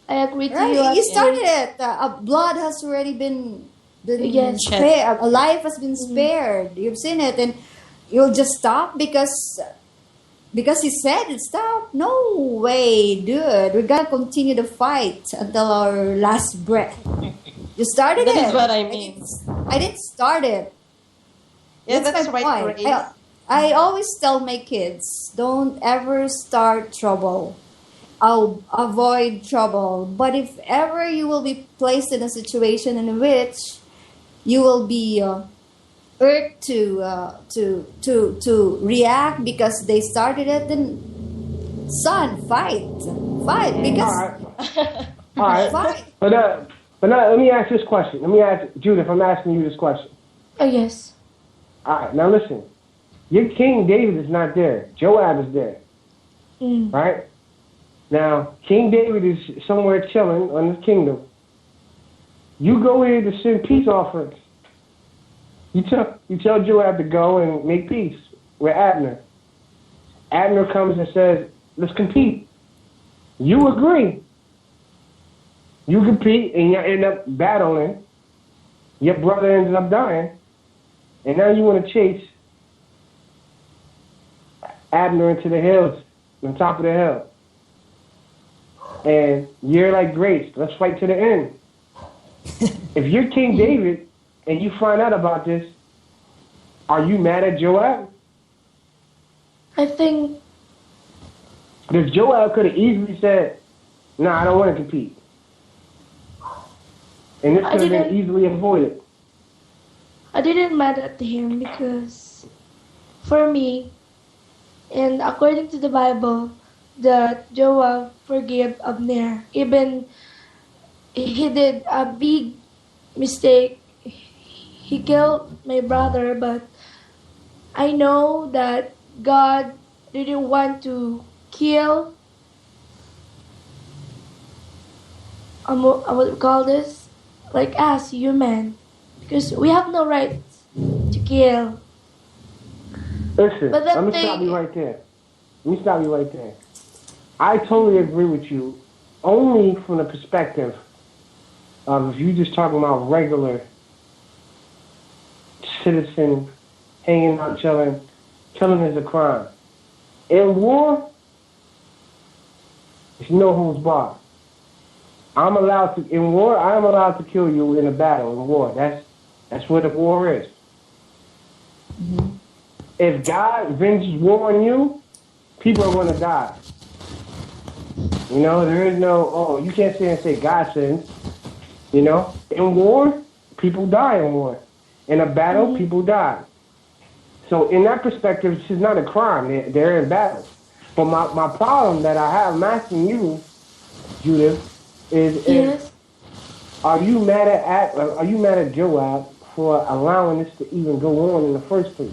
I agree to Right? you. You started it. Blood has already been Yes. spared. A life has been spared. You've seen it, and you'll just stop because he said it. Stop. No way, dude. We gotta continue the fight until our last breath. You started That it. is what I mean. I didn't start it. Yeah, that's my right, point. Grace. I always tell my kids, don't ever start trouble. I'll avoid trouble. But if ever you will be placed in a situation in which you will be urged to react because they started it, then son, fight because All right. fight. But now, let me ask this question. Let me ask Judith. I'm asking you this question. Oh, yes. All right. Now listen. Your King David is not there. Joab is there. Mm. Right? Now, King David is somewhere chilling on his kingdom. You go here to send peace offerings. You tell Joab to go and make peace with Abner. Abner comes and says, let's compete. You agree. You compete and you end up battling. Your brother ends up dying. And now you want to chase Abner into the hills, on top of the hill. And you're like, Grace, let's fight to the end. If you're King David and you find out about this, are you mad at Joab? I think Because Joab could have easily said, I don't want to compete. And this I could have been didn't- easily avoided. I didn't mad at him because for me, and according to the Bible, that Joab forgave Abner. Even he did a big mistake. He killed my brother, but I know that God didn't want to kill. What do we call this? Like us, human, because we have no right to kill. Listen, But that let me thing- stop you right there. I totally agree with you, only from the perspective of if you're just talking about regular citizen hanging out, chilling. Killing is a crime. In war, it's no holds barred. In war, I am allowed to kill you in a battle, in war. That's what a war is. Mm-hmm. If God venges war on you, people are going to die. You know, there is no, you can't say and say God sins. You know, in war, people die in war. In a battle, people die. So in that perspective, it's just not a crime. They're in battle. But my problem that I have, I'm asking you, Judith, is Yes. are you mad at Joab for allowing this to even go on in the first place?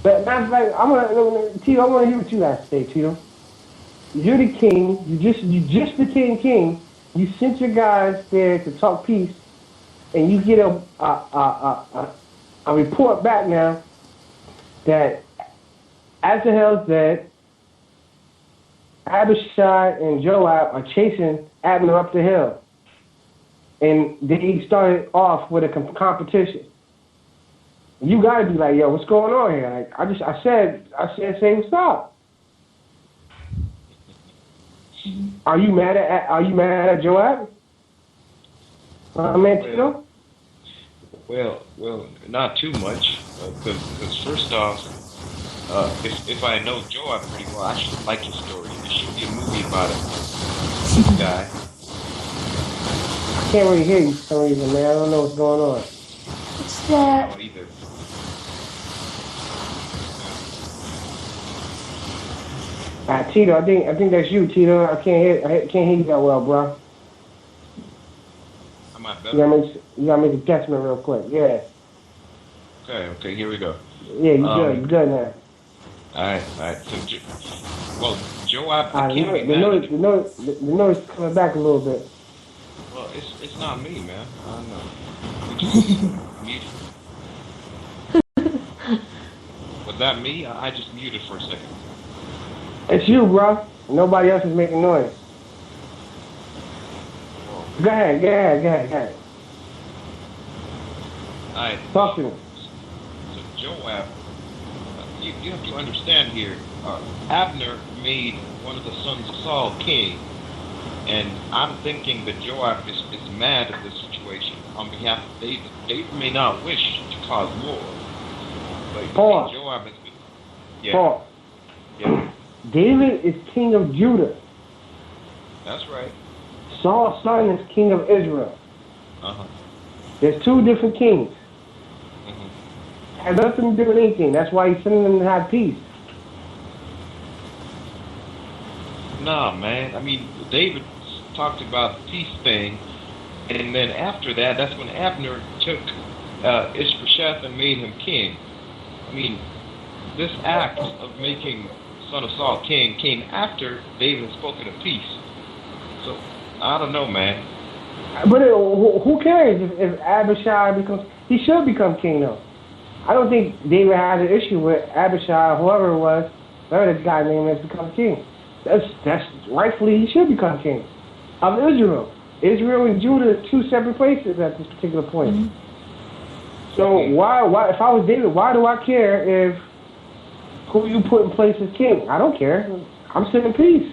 But matter of fact, Tito, I want to hear what you guys say, Tito. You're the king. You just became king. You sent your guys there to talk peace, and you get a report back now that Asahel's dead. Abishai and Joab are chasing Abner up the hill, and they started off with a competition. You gotta be like, yo, what's going on here? Like, I said, say what's up. Are you mad at Joab? Tito? Well, not too much, because first off, if I know Joab pretty well, I should like his story. There should be a movie about him. This guy. I can't really hear you for some reason, man. I don't know what's going on. It's that. Not either. Tito, I think that's you, Tito. I can't hear you that well, bro. Am I better? You gotta make a adjustment real quick. Yeah. Okay, here we go. Yeah, you good now. All right. So, Joab, I can't be the mad. the noise is coming back a little bit. Well, it's not me, man. I don't know. Muted. Was that me? I just muted for a second. It's you, bro. Nobody else is making noise. Go ahead. All right. Talk to me. So Joab, you have to understand here, Abner made one of the sons of Saul king, and I'm thinking that Joab is mad at this situation on behalf of David. David may not wish to cause war, but Pause. Joab is... Yeah. Pause. Yeah. David is king of Judah. That's right. Saul's son is king of Israel. Uh-huh. There's two different kings. Mm-hmm. Has nothing to do with anything. That's why he's sending them to have peace. Nah, man. I mean, David talked about the peace thing, and then after that, that's when Abner took Ishbosheth and made him king. I mean, this act of making son of Saul king came after David had spoken of peace. So, I don't know, man. But who cares if Abishai becomes... He should become king, though. I don't think David has an issue with Abishai, whoever it was, whatever this guy name is, become king. That's rightfully he should become king of Israel. Israel and Judah are two separate places at this particular point. Mm-hmm. So why if I was David, why do I care if who you put in place as king? I don't care. I'm sending peace.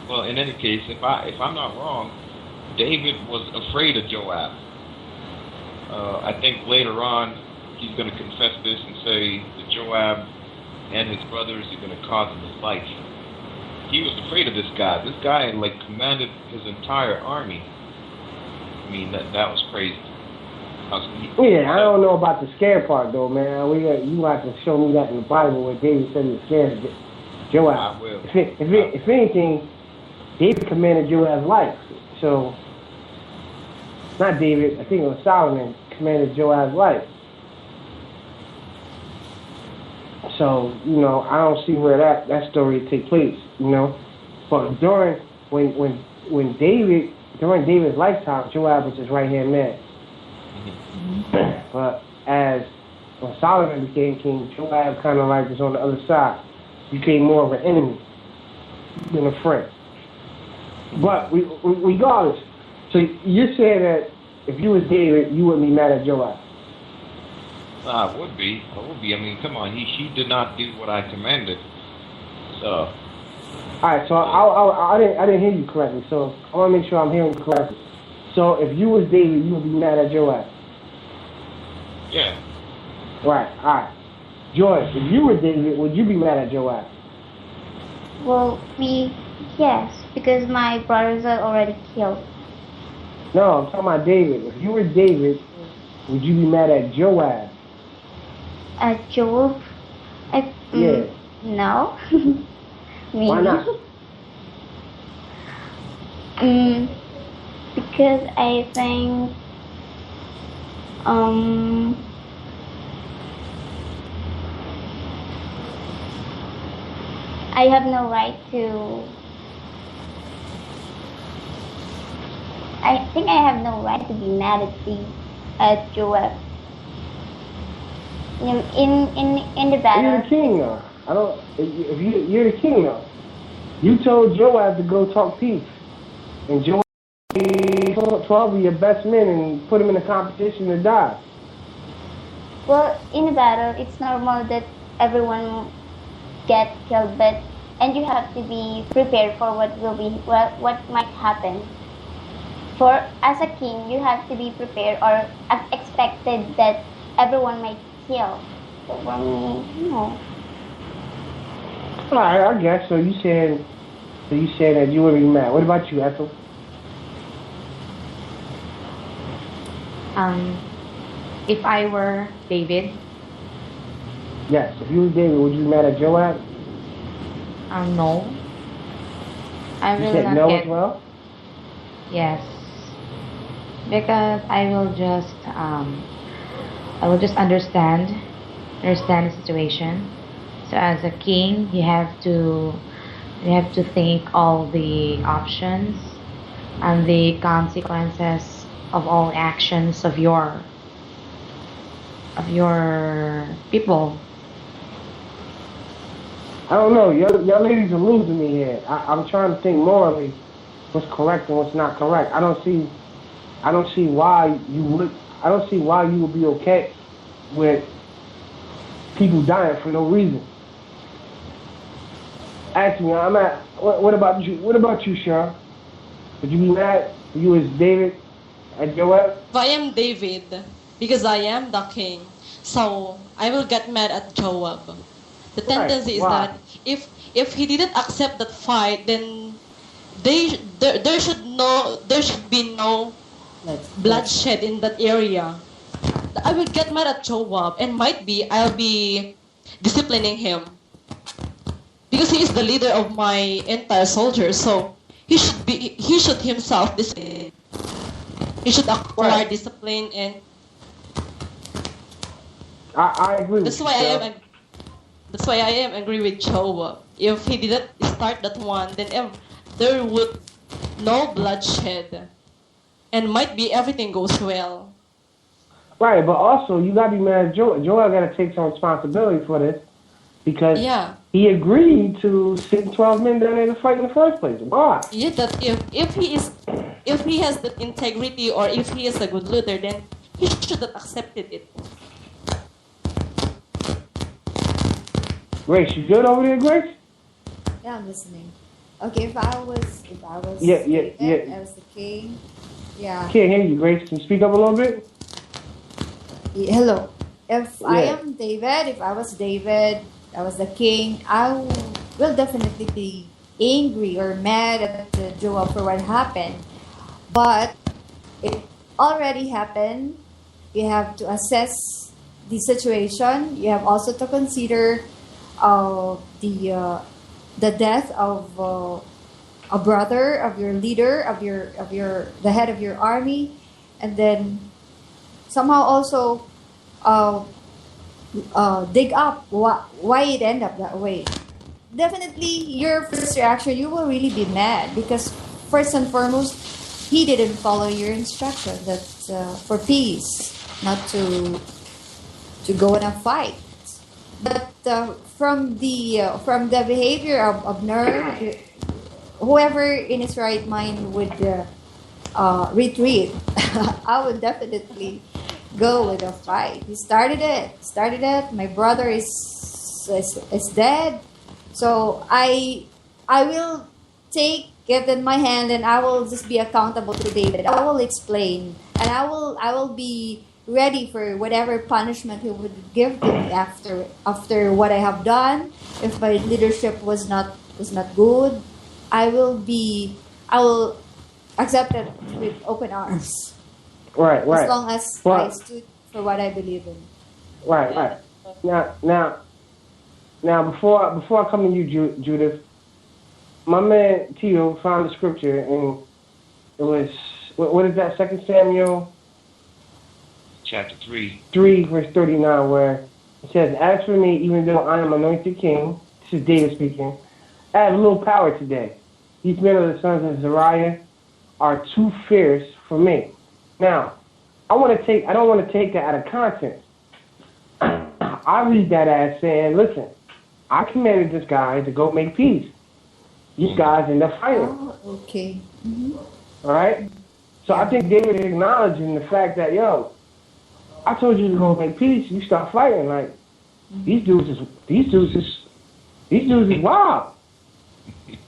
Well, in any case, if I'm not wrong, David was afraid of Joab. I think later on he's going to confess this and say that Joab and his brothers are going to cause him his life. He was afraid of this guy. This guy commanded his entire army. I mean, that was crazy. I don't know about the scare part though, man. You have to show me that in the Bible where David said he was scared of Joab. I will. If anything, David commanded Joab's life. So, not David. I think it was Solomon commanded Joab's life. So, I don't see where that story take place, But during David's lifetime, Joab was his right hand man. Mm-hmm. But when Solomon became king, Joab kind of was on the other side. Became more of an enemy than a friend. But regardless, so you're saying that if you was David, you wouldn't be mad at Joab? Nah, it would be. It would be. I mean, come on. He did not do what I commanded. So. All right, so I didn't hear you correctly. So I want to make sure I'm hearing you correctly. So if you was David, you would be mad at Joab. Yeah. Right. All right. Joy, if you were David, would you be mad at Joab? Well, me, yes, because my brothers are already killed. No, I'm talking about David. If you were David, would you be mad at Joab? At Job? Yeah. No. Why not? Because I think I have no right to. I think I have no right to be mad at Joab. In the battle. You're the king, though. I don't. If you're the king, though. You told Joab to go talk peace, and Joab told 12 of your best men and put him in a competition to die. Well, in a battle, it's normal that everyone get killed, and you have to be prepared for what might happen. For as a king, you have to be prepared or expected that everyone might kill. So for me, no. All right, I guess. So you said that you would be mad. What about you, Ethel? If I were David. Yes, if you were David, would you be mad at Joab? No. I You will said not no get. as well? Yes. Because I will just understand the situation. So as a king, you have to think all the options and the consequences of all actions of your people. I don't know. Y'all ladies are losing me here. I'm trying to think morally what's correct and what's not correct. I don't see why you would be okay with people dying for no reason. Actually, what about you? What about you, Sean? Would you be mad if you was David at Joab? If I am David, because I am the king, so I will get mad at Joab. The tendency is that if he didn't accept that fight, then there should be no bloodshed in that area. I will get mad at Joab, and might be I'll be disciplining him because he is the leader of my entire soldiers. So he should himself discipline. He should acquire discipline, and I agree. That's why I am angry with Joab. If he didn't start that one, then there would no bloodshed, and might be everything goes well. Right, but also you gotta be mad at Joab. Joab gotta take some responsibility for this because he agreed to send 12 men down there to fight in the first place. Why? Yeah, that if he has that integrity or if he is a good leader, then he should have accepted it. Grace, you good over there, Grace? Yeah, I'm listening. Okay, if I was Yeah. I was the king. Yeah. Can't hear you, Grace. Can you speak up a little bit? Yeah, hello. If I am David, if I was David, I was the king, I will definitely be angry or mad at Joab for what happened. But it already happened. You have to assess the situation. You have also to consider the death of a brother of your leader of the head of your army, and then somehow also dig up why it ended up that way. Definitely, your first reaction, you will really be mad because first and foremost, he didn't follow your instruction. That's for peace, not to go in a fight. But from the behavior of Ner, whoever in his right mind would retreat, I would definitely go with a fight. He started it. My brother is dead. So I will take it in my hand and I will just be accountable to David. I will explain and I will be ready for whatever punishment he would give to me after what I have done. If my leadership was not good, I will accept it with open arms. Right. As long as I stood for what I believe in. Right. Now, before I come to you, Judith, my man Tito found the scripture, and it was what is that? 2 Samuel, chapter 3, verse 39, where it says, "As for me, even though I am anointed king," this is David speaking, "I have little power today. These men of the sons of Zariah are too fierce for me." Now, I don't want to take that out of context. I read that as saying, listen, I commanded this guy to go make peace. These guys end up fighting. Oh, okay. Mm-hmm. All right? So I think David is acknowledging the fact that, yo, I told you to go make peace, you start fighting. Like, these dudes is wild.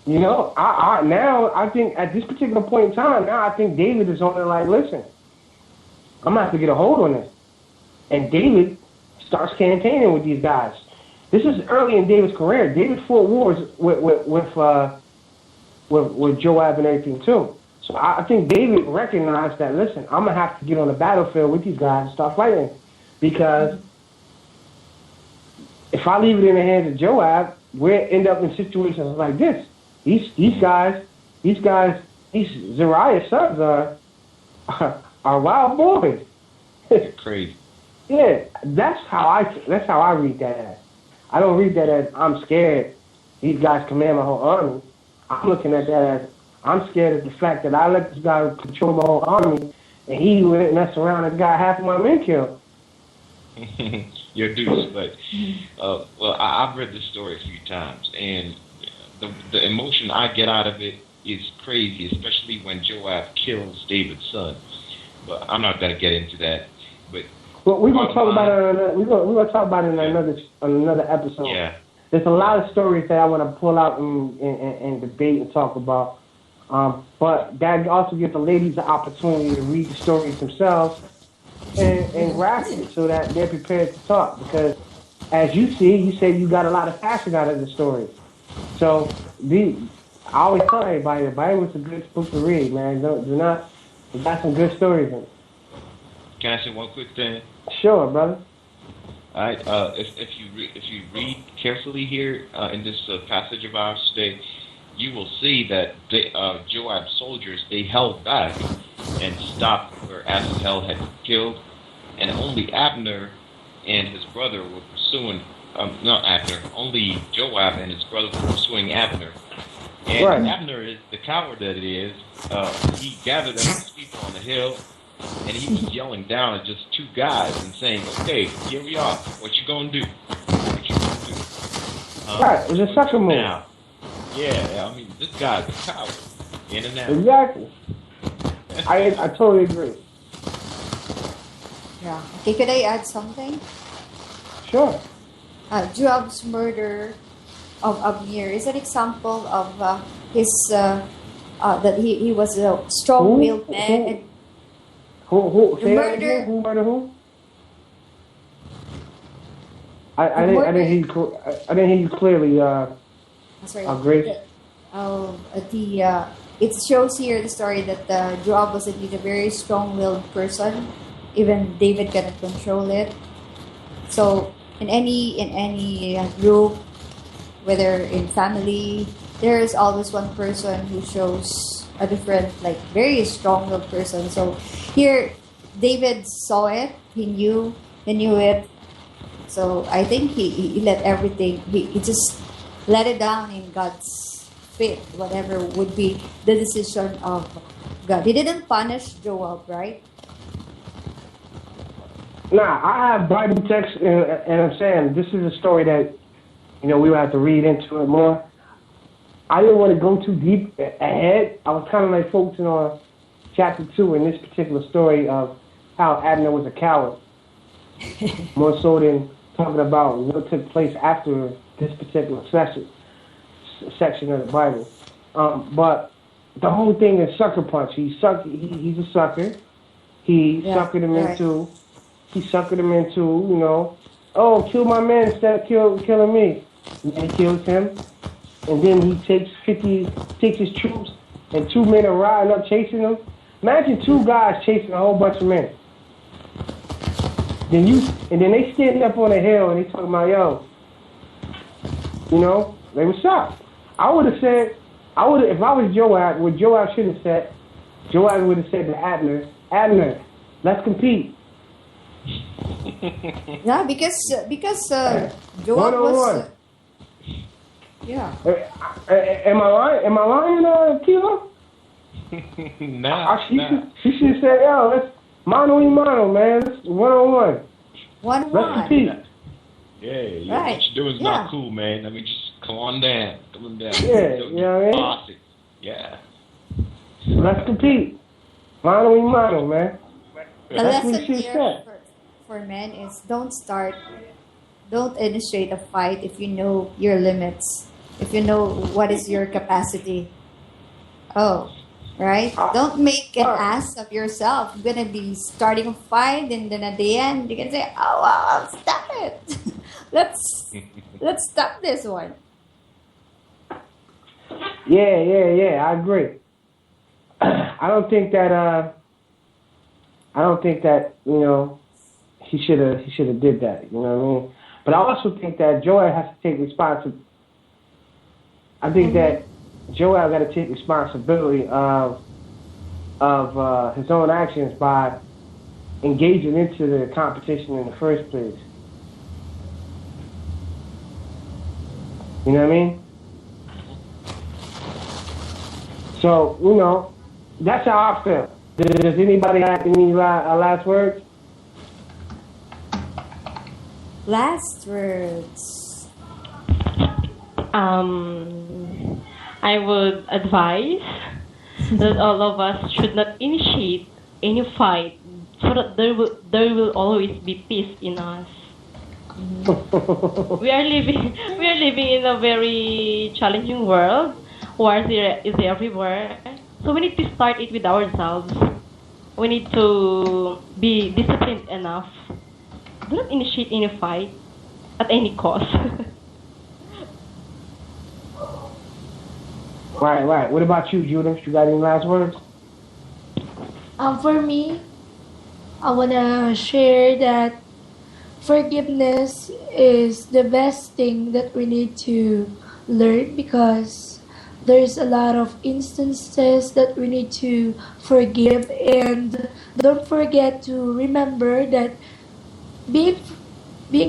You know, I think at this particular point in time, now I think David is on there like, listen, I'm going to have to get a hold on this. And David starts campaigning with these guys. This is early in David's career. David fought wars with Joab and everything too. So I think David recognized that, listen, I'm going to have to get on the battlefield with these guys and start fighting. Because if I leave it in the hands of Joab, we'll end up in situations like this. These Zariah's sons are wild boys. Crazy. Yeah, that's how I read that as. I don't read that as I'm scared these guys command my whole army. I'm looking at that as I'm scared of the fact that I let this guy control my whole army and he went mess around and got half of my men killed. Your deuce, but well, I've read this story a few times, and the emotion I get out of it is crazy, especially when Joab kills David's son. But I'm not gonna get into that. But we're gonna talk about it. We're gonna talk about it in another episode. Yeah. There's a lot of stories that I want to pull out and debate and talk about. But that also gives the ladies the opportunity to read the stories themselves and grasp it so that they're prepared to talk. Because as you see, you say you got a lot of passion out of the stories. So I always tell everybody the Bible is a good book to read, man. Do not. It got some good stories in it. Can I say one quick thing? Sure, brother. All right. If you read carefully here in this passage of ours today, you will see that Joab's soldiers, they held back and stopped where Asahel had killed, and only Abner and his brother were pursuing. Not Abner. Only Joab and his brother were pursuing Abner. And right. Abner is the coward that it is. He gathered up his people on the hill, and he was yelling down at just two guys and saying, "Okay, here we are. What you gonna do? What you gonna do?" Right. It was a sucker move. Now, yeah. I mean, this guy's a coward. In and out. Exactly. I totally agree. Yeah. Okay, could I add something? Sure. Joab's murder of Abner is an example of his that he was a strong-willed man. Who? Say that again? Who murdered who? I didn't hear you clearly. Sorry. Grace. It shows here the story that Joab was indeed a very strong-willed person. Even David cannot control it. So in any group, whether in family, there is always one person who shows a different, like very strong-willed person. So here, David saw it. He knew it. So I think he let everything. He just let it down in God's fate, whatever would be the decision of God. He didn't punish Joab, right? Nah, I have Bible text, and I'm saying this is a story that, we would have to read into it more. I didn't want to go too deep ahead. I was kind of like focusing on chapter 2 in this particular story of how Abner was a coward, more so than talking about what took place after this particular section of the Bible. But the whole thing is sucker punch. He's a sucker. He suckered him into. He suckered him into. You know, oh, kill my man instead of killing me. And then he kills him. And then he takes his troops, and 2 men are riding up chasing him. Imagine 2 guys chasing a whole bunch of men. And then they stand up on a hill and they talking about, yo, you know, they were shocked. If I was Joab, what Joab should have said, Joab would have said to Abner, let's compete. Yeah, because Joab was. Yeah. Am I lying, Kilo? Nah. She should have said, yo, let's mano y mano, man. Let's 1-on-1. 1-on-1. Let's compete. Yeah. Right. What you're doing is not cool, man. I mean, just come on down. Yeah, you know what I mean? Yeah. Let's compete. Mano y mano, man. The That's lesson what she here said. for men is don't initiate a fight if you know your limits, if you know what is your capacity. Oh, right? Don't make an ass of yourself. You're going to be starting a fight, and then at the end, you can say, oh, wow, stop it. Let's stop this one. Yeah, I agree. I don't think that, you know, he should have did that, you know what I mean? But I also think that Joab has to take responsibility. I think that Joab got to take responsibility of his own actions by engaging into the competition in the first place. You know what I mean? So, you know, that's how I feel. Does anybody have any last words? Last words. I would advise that all of us should not initiate any fight, so that there will always be peace in us. We are living in a very challenging world. Wars is everywhere. So we need to start it with ourselves. We need to be disciplined enough. Do not initiate any fight at any cost. Right. What about you, Judith? You got any last words? For me, I wanna share that forgiveness is the best thing that we need to learn, because there's a lot of instances that we need to forgive, and don't forget to remember that being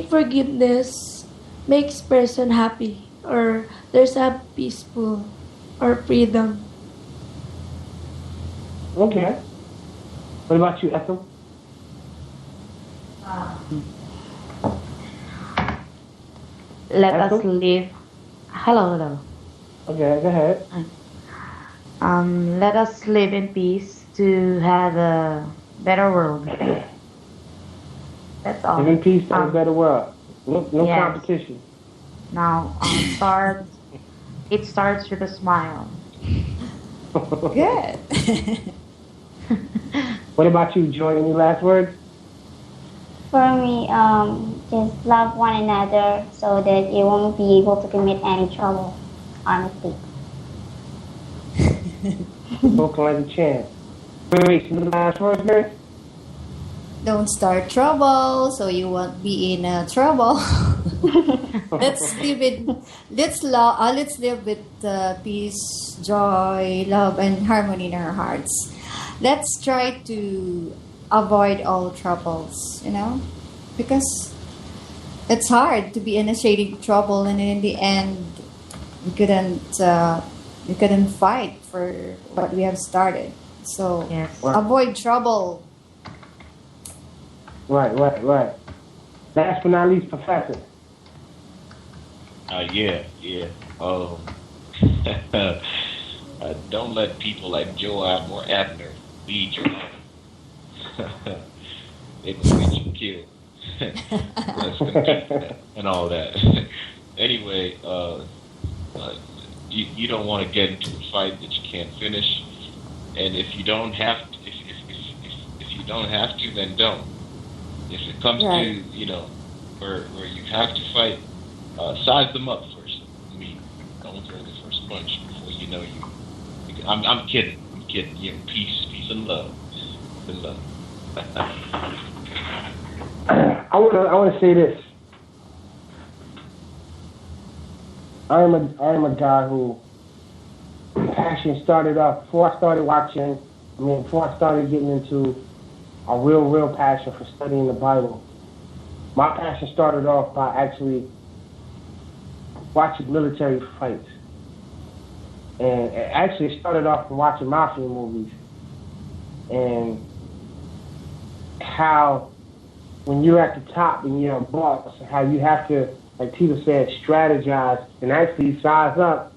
forgiveness makes person happy, or there's a peaceful or freedom. Okay. What about you, Ethel? Let us live. Hello. Okay, go ahead. Let us live in peace to have a better world. That's all. Live in peace to have a better world. No yes. competition. Now, it starts with a smile. Good. What about you, Joy? Any last words? For me, just love one another so that you won't be able to commit any trouble or mistake. Spoken like a champ. Grace, any last words, Grace? Don't start trouble, so you won't be in trouble. Let's live with peace, joy, love, and harmony in our hearts. Let's try to avoid all troubles, you know, because it's hard to be initiating trouble, and in the end, we couldn't fight for what we have started. So avoid trouble. Right. Last but not least, Professor. Yeah. Don't let people like Joab or Abner lead your life. They gonna get you killed. Let's compete and all that. Anyway, you don't want to get into a fight that you can't finish, and if you don't have to, if you don't have to, then don't. If it comes to where you have to fight, size them up first. I mean, don't throw the first punch before you know you. I'm kidding. You know, peace and love. And love. I want to say this. I am a guy who passion started off before I started getting into a real passion for studying the Bible. My passion started off by actually watching military fights. And it actually started off from watching mafia movies. And how when you're at the top and you're a boss, how you have to, like Tito said, strategize and actually size up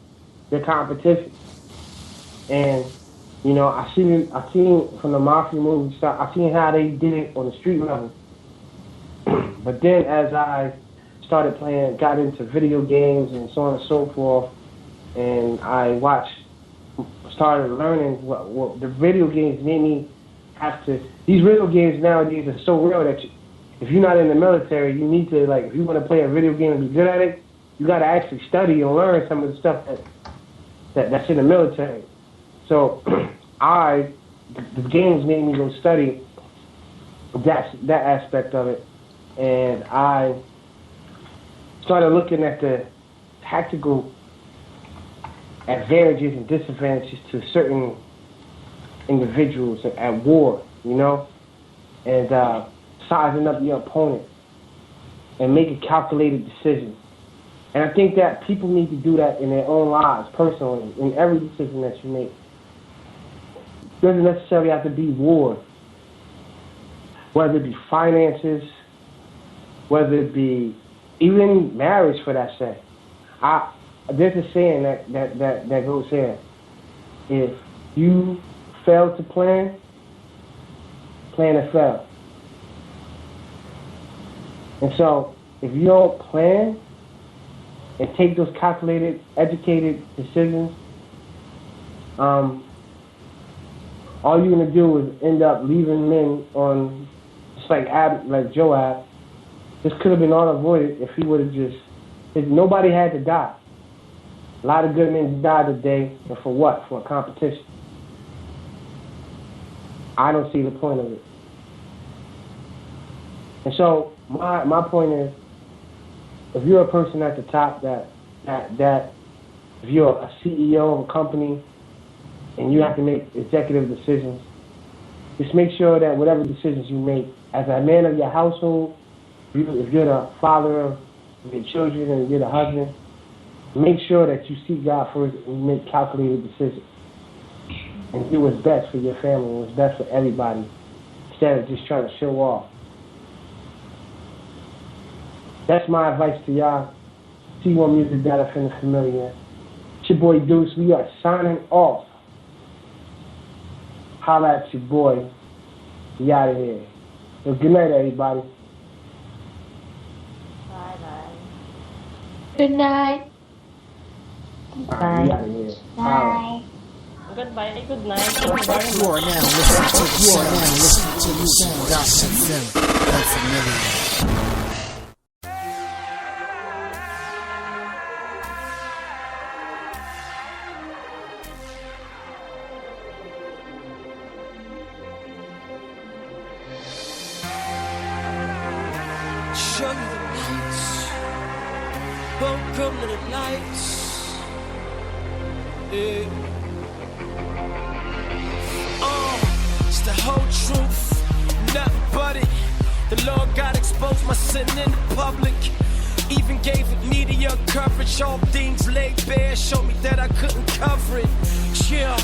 the competition. And, you know, I seen from the mafia movies, I seen how they did it on the street level. But then as I got into video games and so on and so forth, and I started learning what the video games made me have to. These video games nowadays are so real that if you're not in the military, you need to, like, if you want to play a video game and be good at it, you got to actually study and learn some of the stuff that's in the military. So the games made me go study that aspect of it, and I started looking at the tactical advantages and disadvantages to certain individuals at war, you know, and sizing up your opponent and making calculated decisions. And I think that people need to do that in their own lives, personally, in every decision that you make. It doesn't necessarily have to be war, whether it be finances, whether it be even marriage, for that sake. There's a saying that goes here: if you fail to plan to fail. And so, if you don't plan and take those calculated, educated decisions, all you're gonna do is end up leaving men on, just like Joab. This could have been all avoided if he would have if nobody had to die. A lot of good men died today, and for what? For a competition. I don't see the point of it. And so my point is, if you're a person at the top that if you're a CEO of a company and you have to make executive decisions, just make sure that whatever decisions you make, as a man of your household, if you're the father of your children and you're the husband, make sure that you seek God first and you make calculated decisions. And do what's best for your family and what's best for everybody, instead of just trying to show off. That's my advice to y'all. C1 Music Data from the Familiar. It's your boy Deuce. We are signing off. Holla at your boy. We out of here. So good night, everybody. Bye-bye. Good night. Bye. We out of here. Bye. Goodbye. Good night. Thank you very much. You are now listening to the Sound.FM. Unfamiliar. Show me the lights. Welcome to the lights. Yeah. It's the whole truth, nothing but it. The Lord God exposed my sin in the public. Even gave it media coverage. All things laid bare showed me that I couldn't cover it. Yeah,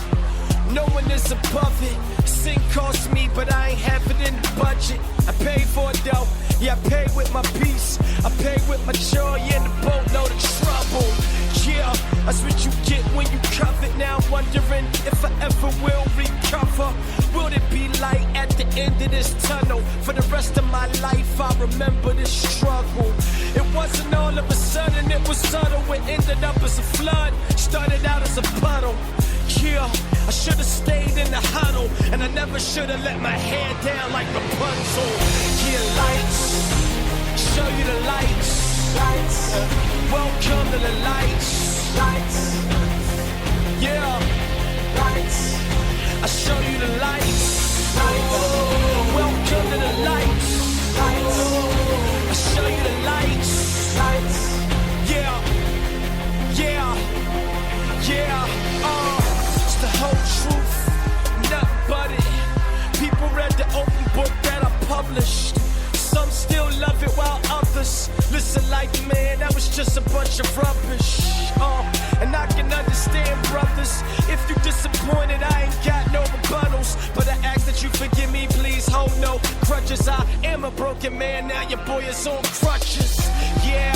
no one is above it. Sin cost me, but I ain't have it in the budget. I paid for it though. Yeah, I paid with my peace. I paid with my joy and the boatload of trouble. Yeah, that's what you get when you covet. Now wondering if I ever will recover. Will it be light at the end of this tunnel? For the rest of my life, I remember this struggle. It wasn't all of a sudden, it was subtle. It ended up as a flood, started out as a puddle. Yeah, I should've stayed in the huddle, and I never should've let my hair down like Rapunzel. Yeah, lights, show you the lights. Lights, welcome to the lights. Lights, yeah, lights. I show you the lights. Lights, welcome to the lights. Lights, I show you the lights. Lights, yeah, yeah, yeah. It's the whole truth, nothing but it. People read the open book that I published. Some still love it while others listen like, man, that was just a bunch of rubbish. And I can understand, brothers, if you disappointed, I ain't got no rebuttals. But I ask that you forgive me, please hold no grudges. I am a broken man, now your boy is on crutches. Yeah,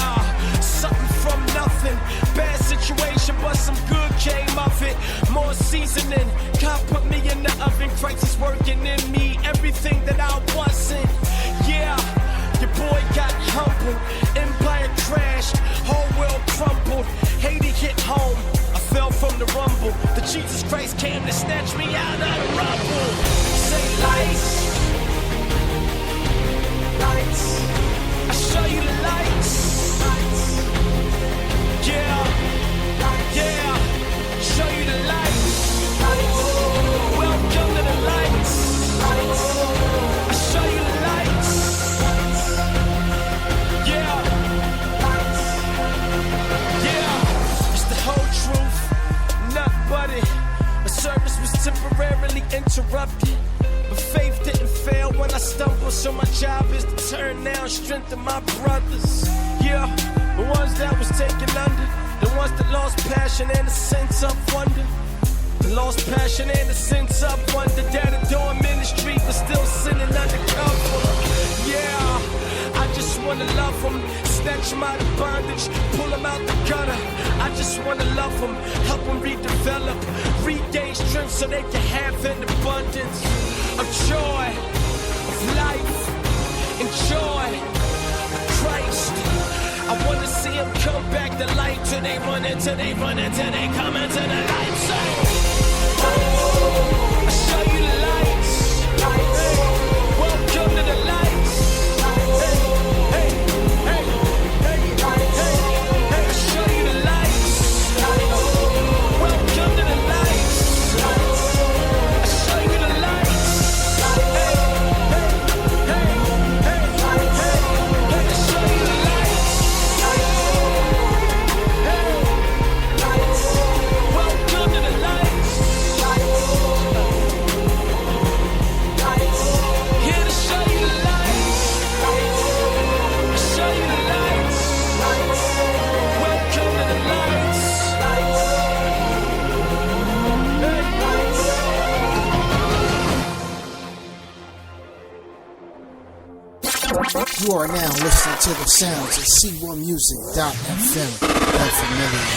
something from nothing. Bad situation, but some good came of it. More seasoning, God put me in the oven. Christ is working in me, everything that I wasn't. Yeah, your boy got humbled, empire crashed, whole world crumbled. Haiti hit home, I fell from the rumble. The Jesus Christ came to snatch me out of the rubble. Say lights, lights, I show you the lights. Lights, yeah, yeah, show you the lights. Lights, welcome to the lights. Lights, I show you the lights. Yeah, lights, yeah, it's the whole truth, nothing but it. My service was temporarily interrupted, but faith didn't fail when I stumbled. So my job is to turn down, strengthen my brothers. Yeah, the ones that was taken under, the ones that lost passion and a sense of wonder. The lost passion and a sense of wonder. That adoring ministry, but still sinning undercover. Yeah, I just wanna love them, snatch them out of bondage, pull them out the gutter. I just wanna love them, help them redevelop, regain strength so they can have an abundance of joy, of life, and joy of Christ. I wanna see them come back to light till they run into, they run into, they come into the light. So I show you the lights. Lights, welcome to the lights. Hey, hey, hey, hey, hey, hey. I show you the lights. Welcome to the lights. I show you the lights. Hey, hey, hey, hey, hey, hey. I show you the lights. Welcome to the lights. Here to show you the lights. Show you the lights. Welcome to the lights. You are now listening to the sounds of C1Music.fm. Unfamiliar.